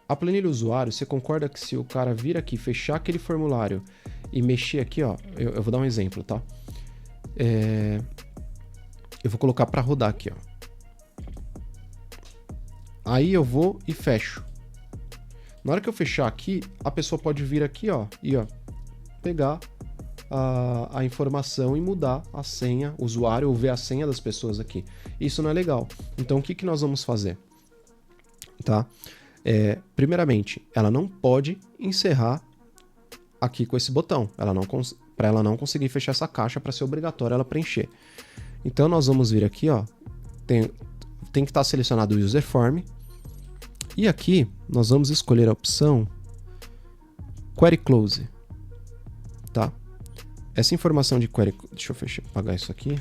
A: A planilha usuário, você concorda que se o cara vir aqui, fechar aquele formulário e mexer aqui, ó, eu vou dar um exemplo, tá? Eu vou colocar para rodar aqui, ó. Aí eu vou e fecho. Na hora que eu fechar aqui, a pessoa pode vir aqui, ó, e ó, pegar a informação e mudar a senha, o usuário, ou ver a senha das pessoas aqui. Isso não é legal. Então, o que nós vamos fazer? Tá? Primeiramente, ela não pode encerrar aqui com esse botão. Para ela não conseguir fechar essa caixa, para ser obrigatório ela preencher. Então, nós vamos vir aqui, ó, tem que estar selecionado o user form. E aqui, nós vamos escolher a opção Query Close. Tá? Essa informação de Query... Deixa eu apagar isso aqui.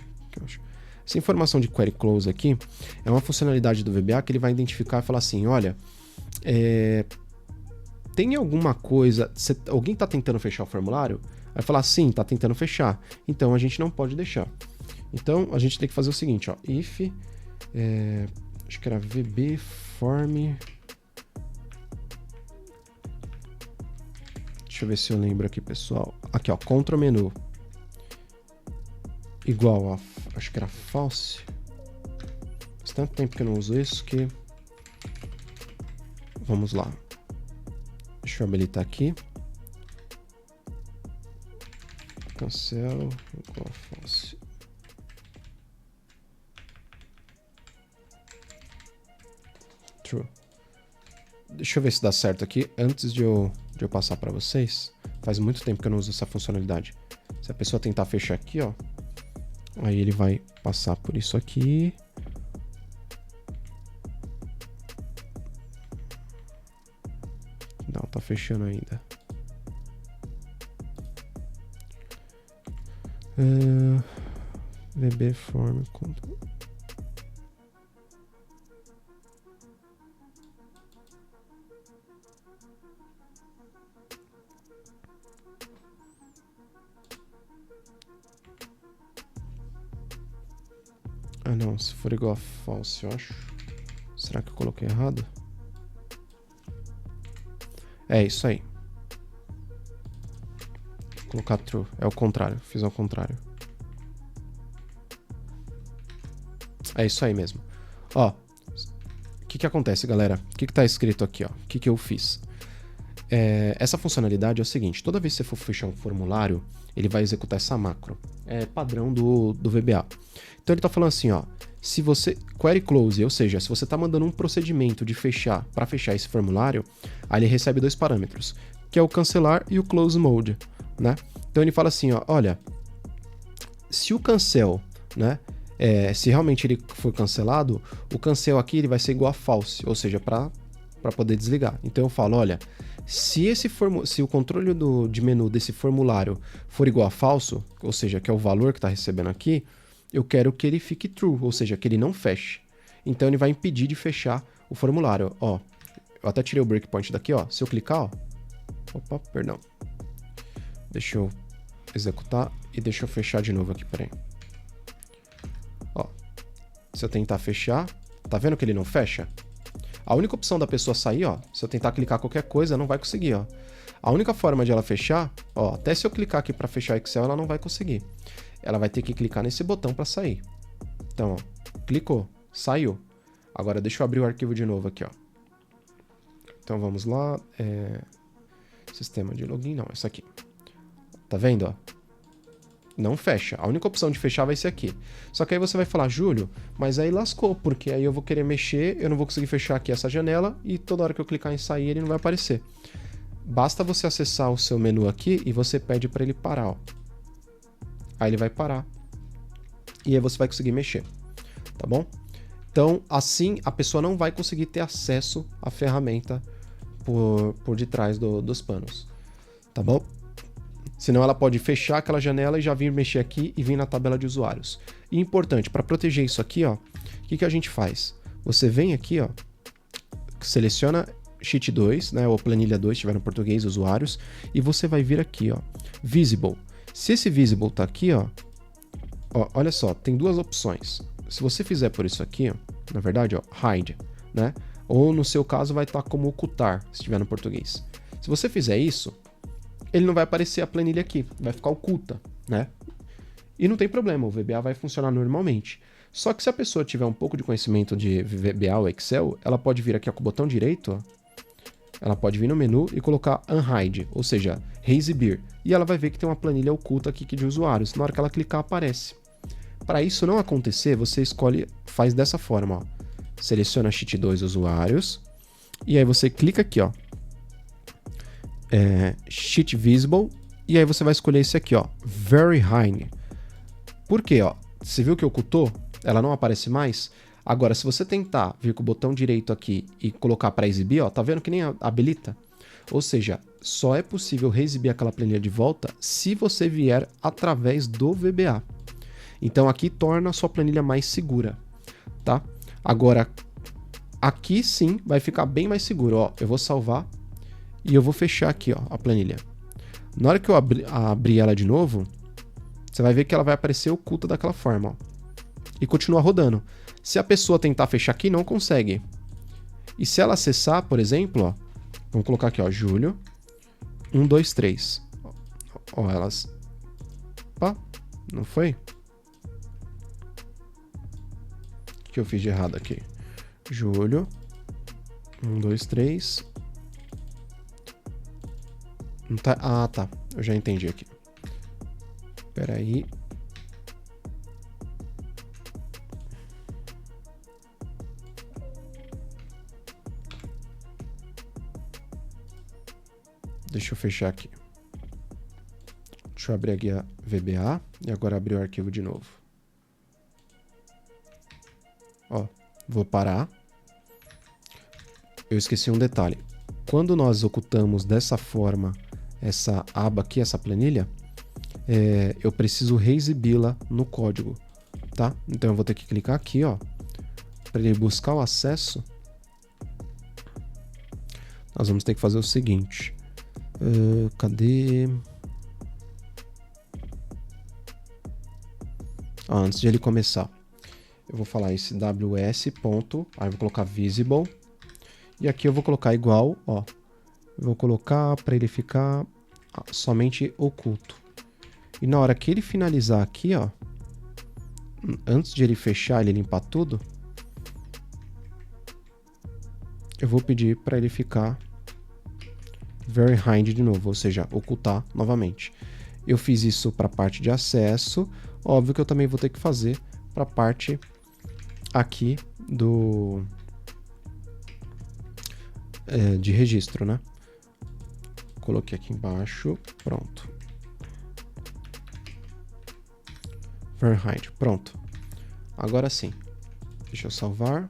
A: Essa informação de Query Close aqui é uma funcionalidade do VBA que ele vai identificar e falar assim, olha, tem alguma coisa... Alguém está tentando fechar o formulário? Vai falar, sim, está tentando fechar. Então, a gente não pode deixar. Então, a gente tem que fazer o seguinte, ó, if... acho que era VB form... Deixa eu ver se eu lembro aqui, pessoal. Aqui, ó, Ctrl menu. Igual a... Acho que era false. Faz tanto tempo que eu não uso isso que... Vamos lá. Deixa eu habilitar aqui. cancel igual false. True. Deixa eu ver se dá certo aqui. Antes de eu passar para vocês, faz muito tempo que eu não uso essa funcionalidade. Se a pessoa tentar fechar aqui, ó, aí ele vai passar por isso aqui. Não, tá fechando ainda. VB form control. Ah não, se for igual a false, eu acho. Será que eu coloquei errado? É isso aí. Vou colocar true. É o contrário, fiz ao contrário. É isso aí mesmo. Ó, o que acontece, galera? O que tá escrito aqui, ó? O que eu fiz? Essa funcionalidade é o seguinte, toda vez que você for fechar um formulário, ele vai executar essa macro. É padrão do VBA. Então ele tá falando assim, ó, se você query close, ou seja, se você tá mandando um procedimento de fechar para fechar esse formulário, aí ele recebe dois parâmetros, que é o cancelar e o close mode, né? Então ele fala assim, ó, olha, se o cancel, né, se realmente ele for cancelado, o cancel aqui ele vai ser igual a false, ou seja, para poder desligar. Então eu falo, olha, se o controle de menu desse formulário for igual a falso, ou seja, que é o valor que está recebendo aqui, eu quero que ele fique true, ou seja, que ele não feche. Então ele vai impedir de fechar o formulário. Ó, eu até tirei o breakpoint daqui, ó. Se eu clicar, ó. Opa, perdão. Deixa eu executar e deixa eu fechar de novo aqui, peraí. Ó, se eu tentar fechar, tá vendo que ele não fecha? A única opção da pessoa sair, ó, se eu tentar clicar qualquer coisa, não vai conseguir, ó. A única forma de ela fechar, ó, até se eu clicar aqui para fechar o Excel, ela não vai conseguir. Ela vai ter que clicar nesse botão para sair. Então, ó, clicou, saiu. Agora deixa eu abrir o arquivo de novo aqui, ó. Então vamos lá, sistema de login, não, essa aqui. Tá vendo, ó? Não fecha. A única opção de fechar vai ser aqui. Só que aí você vai falar, Júlio, mas aí lascou, porque aí eu vou querer mexer, eu não vou conseguir fechar aqui essa janela e toda hora que eu clicar em sair ele não vai aparecer. Basta você acessar o seu menu aqui e você pede para ele parar, ó. Aí ele vai parar. E aí você vai conseguir mexer, tá bom? Então, assim, a pessoa não vai conseguir ter acesso à ferramenta por detrás dos panos, tá bom? Senão ela pode fechar aquela janela e já vir mexer aqui e vir na tabela de usuários. E importante, para proteger isso aqui, ó, o que a gente faz? Você vem aqui, ó, seleciona Sheet 2, né, ou planilha 2, se tiver no português, usuários, e você vai vir aqui, ó, Visible. Se esse Visible tá aqui, ó, olha só, tem duas opções. Se você fizer por isso aqui, ó, na verdade, ó, Hide, né, ou no seu caso vai estar como ocultar, se tiver no português. Se você fizer isso, ele não vai aparecer a planilha aqui, vai ficar oculta, né? E não tem problema, o VBA vai funcionar normalmente. Só que se a pessoa tiver um pouco de conhecimento de VBA ou Excel, ela pode vir aqui ó, com o botão direito, ó, ela pode vir no menu e colocar Unhide, ou seja, reexibir. E ela vai ver que tem uma planilha oculta aqui de usuários. Na hora que ela clicar, aparece. Para isso não acontecer, você faz dessa forma, ó. Seleciona Sheet 2 usuários, e aí você clica aqui, ó. Sheet Visible, e aí você vai escolher esse aqui, ó, Very High. Por quê, ó? Você viu que ocultou? Ela não aparece mais? Agora, se você tentar vir com o botão direito aqui e colocar para exibir, ó, tá vendo que nem habilita? Ou seja, só é possível reexibir aquela planilha de volta se você vier através do VBA. Então aqui torna a sua planilha mais segura, tá? Agora, aqui sim vai ficar bem mais seguro, ó. Eu vou salvar e eu vou fechar aqui, ó, a planilha. Na hora que eu abrir ela de novo, você vai ver que ela vai aparecer oculta daquela forma, ó. E continua rodando. Se a pessoa tentar fechar aqui, não consegue. E se ela acessar, por exemplo, ó, vamos colocar aqui, ó, Júlio 123. Ó, elas... Opa, não foi? O que eu fiz de errado aqui? Júlio 123. Não tá... Ah, tá. Eu já entendi aqui. Espera aí. Deixa eu fechar aqui. Deixa eu abrir aqui a VBA e agora abrir o arquivo de novo. Ó, vou parar. Eu esqueci um detalhe. Quando nós ocultamos dessa forma essa aba aqui, essa planilha, eu preciso reexibi-la no código, tá? Então eu vou ter que clicar aqui, ó, para ele buscar o acesso. Nós vamos ter que fazer o seguinte. Cadê? Antes de ele começar, eu vou falar esse ws. Aí eu vou colocar visible. E aqui eu vou colocar igual, ó. Eu vou colocar para ele ficar somente oculto. E na hora que ele finalizar aqui, ó, antes de ele fechar, ele limpar tudo, eu vou pedir para ele ficar very hide de novo, ou seja, ocultar novamente. Eu fiz isso para a parte de acesso, óbvio que eu também vou ter que fazer para a parte aqui de registro, né? Coloquei aqui embaixo, pronto. Very hide, pronto. Agora sim, deixa eu salvar.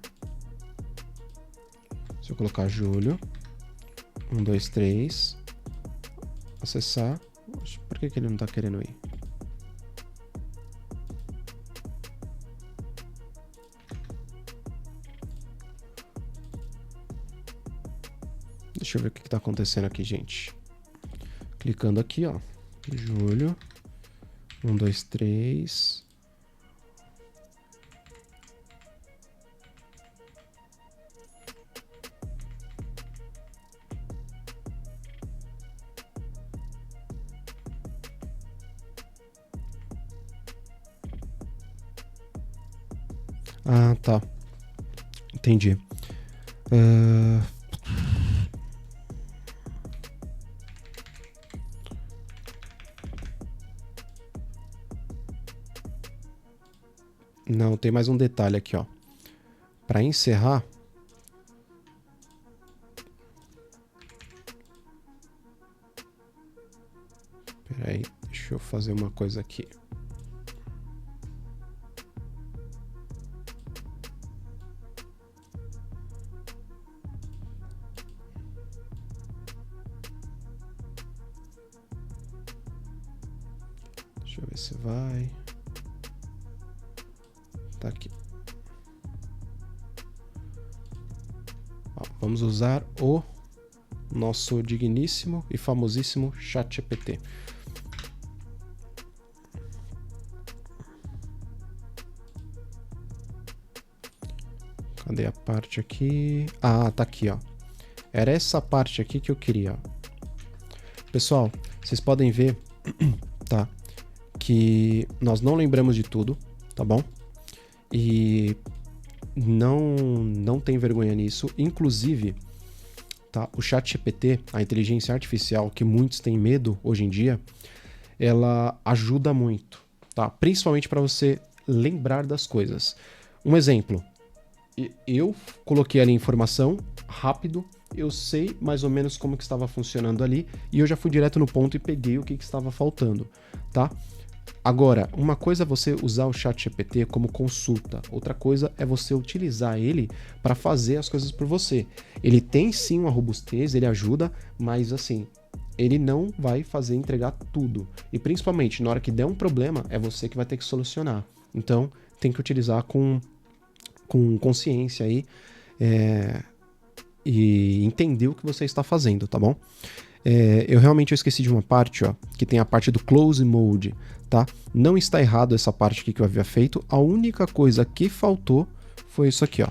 A: Se eu colocar Júlio, 1, 2, 3, acessar. Por que ele não está querendo ir? Deixa eu ver o que está acontecendo aqui, gente. Clicando aqui, ó. Júlio, 1, 2, 3. Ah, tá. Entendi. Não, tem mais um detalhe aqui, ó. Para encerrar, peraí, deixa eu fazer uma coisa aqui. Deixa eu ver se vai. Tá aqui. Ó, vamos usar o nosso digníssimo e famosíssimo ChatGPT. Cadê a parte aqui? Ah, tá aqui, ó. Era essa parte aqui que eu queria, ó. Pessoal, vocês podem ver, tá? Que nós não lembramos de tudo, tá bom? E não tem vergonha nisso. Inclusive, tá, o ChatGPT, a inteligência artificial que muitos têm medo hoje em dia, ela ajuda muito, tá? Principalmente para você lembrar das coisas. Um exemplo, eu coloquei ali informação rápido, eu sei mais ou menos como que estava funcionando ali e eu já fui direto no ponto e peguei o que estava faltando, tá? Agora, uma coisa é você usar o ChatGPT como consulta, outra coisa é você utilizar ele para fazer as coisas por você. Ele tem sim uma robustez, ele ajuda, mas assim, ele não vai fazer entregar tudo. E principalmente, na hora que der um problema, é você que vai ter que solucionar. Então, tem que utilizar com consciência aí e entender o que você está fazendo, tá bom? Eu realmente esqueci de uma parte, ó, que tem a parte do Close Mode, tá? Não está errado essa parte aqui que eu havia feito, a única coisa que faltou foi isso aqui, ó.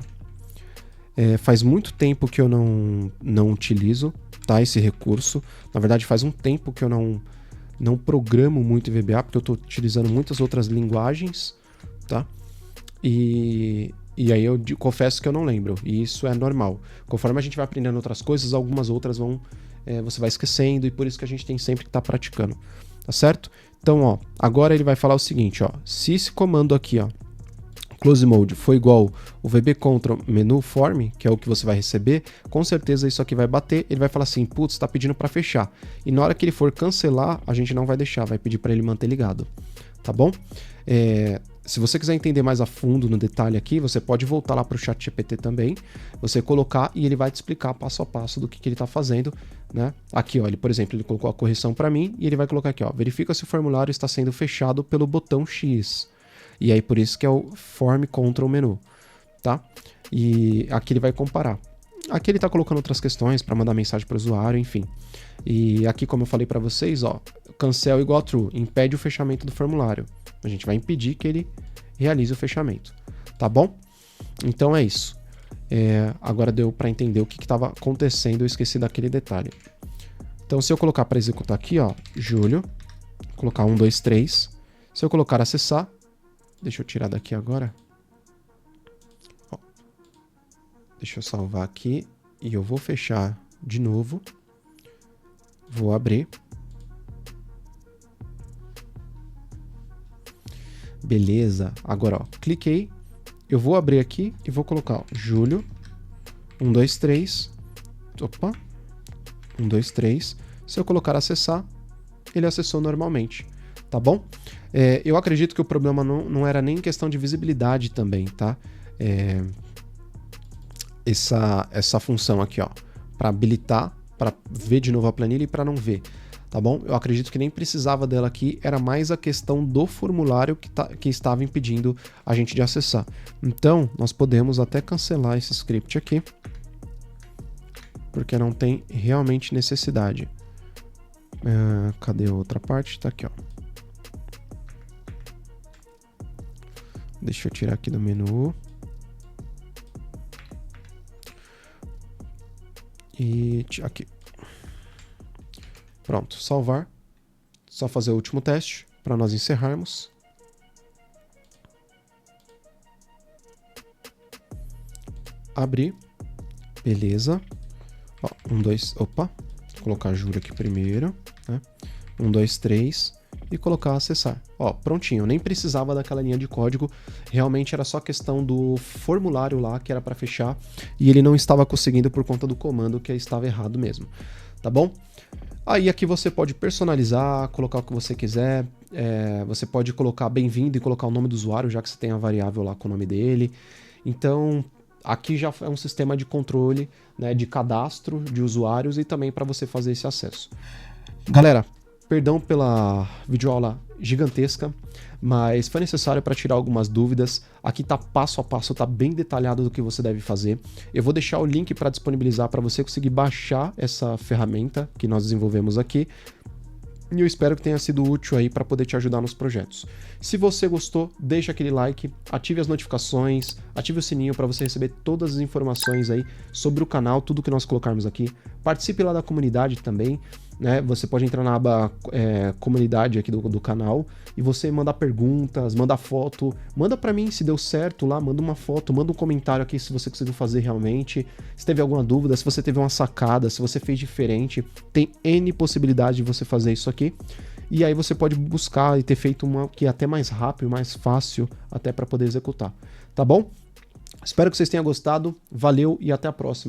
A: Faz muito tempo que eu não utilizo, tá, esse recurso. Na verdade, faz um tempo que eu não programo muito em VBA, porque eu estou utilizando muitas outras linguagens, tá? E aí eu confesso que eu não lembro, e isso é normal. Conforme a gente vai aprendendo outras coisas, algumas outras você vai esquecendo, e por isso que a gente tem sempre que estar praticando. tá certo? Então, ó, agora ele vai falar o seguinte, ó, se esse comando aqui, ó, close mode for igual o VB Control menu form, que é o que você vai receber, com certeza isso aqui vai bater, ele vai falar assim, putz, tá pedindo para fechar. E na hora que ele for cancelar, a gente não vai deixar, vai pedir para ele manter ligado, tá bom? Se você quiser entender mais a fundo no detalhe aqui, você pode voltar lá para o ChatGPT também, você colocar e ele vai te explicar passo a passo do que ele está fazendo, né? Aqui, ó, ele, por exemplo, ele colocou a correção para mim e ele vai colocar aqui, ó, verifica se o formulário está sendo fechado pelo botão X. E aí por isso que é o Form Control Menu, tá? E aqui ele vai comparar. Aqui ele está colocando outras questões para mandar mensagem para o usuário, enfim. E aqui, como eu falei para vocês, ó, cancel igual a true, impede o fechamento do formulário. A gente vai impedir que ele realize o fechamento, tá bom? Então é isso. Agora deu para entender o que estava acontecendo, eu esqueci daquele detalhe. Então se eu colocar para executar aqui, ó, Júlio, colocar 1, 2, 3, se eu colocar acessar, deixa eu tirar daqui agora. Ó, deixa eu salvar aqui e eu vou fechar de novo. Vou abrir. Beleza. Agora, ó, cliquei. Eu vou abrir aqui e vou colocar, ó, Júlio, 1, 2, 3. Opa. 1, 2, 3. Se eu colocar acessar, ele acessou normalmente. Tá bom? Eu acredito que o problema não era nem questão de visibilidade também, tá? Essa função aqui, ó, para habilitar, para ver de novo a planilha e para não ver, tá bom? Eu acredito que nem precisava dela aqui, era mais a questão do formulário que estava impedindo a gente de acessar. Então, nós podemos até cancelar esse script aqui, porque não tem realmente necessidade. Cadê a outra parte? Tá aqui, ó. Deixa eu tirar aqui do menu. E aqui. Pronto, salvar. Só fazer o último teste para nós encerrarmos. Abrir. Beleza. Ó, 1, 2, opa. Vou colocar Júlio aqui primeiro, né? 1, 2, 3 e colocar acessar. Ó, prontinho, eu nem precisava daquela linha de código, realmente era só questão do formulário lá que era para fechar e ele não estava conseguindo por conta do comando que estava errado mesmo, tá bom? Aí aqui você pode personalizar, colocar o que você quiser, você pode colocar bem-vindo e colocar o nome do usuário, já que você tem a variável lá com o nome dele. Então, aqui já é um sistema de controle, né, de cadastro de usuários e também para você fazer esse acesso. Galera, perdão pela videoaula gigantesca, mas foi necessário para tirar algumas dúvidas. Aqui tá passo a passo, tá bem detalhado do que você deve fazer. Eu vou deixar o link para disponibilizar para você conseguir baixar essa ferramenta que nós desenvolvemos aqui. E eu espero que tenha sido útil aí para poder te ajudar nos projetos. Se você gostou, deixa aquele like, ative as notificações, ative o sininho para você receber todas as informações aí sobre o canal, tudo que nós colocarmos aqui. Participe lá da comunidade também, né? Você pode entrar na aba comunidade aqui do canal e você mandar perguntas, mandar foto, manda para mim se deu certo lá, manda uma foto, manda um comentário aqui se você conseguiu fazer realmente, se teve alguma dúvida, se você teve uma sacada, se você fez diferente, tem N possibilidade de você fazer isso aqui. E aí você pode buscar e ter feito uma que é até mais rápido, mais fácil até para poder executar, tá bom? Espero que vocês tenham gostado, valeu e até a próxima.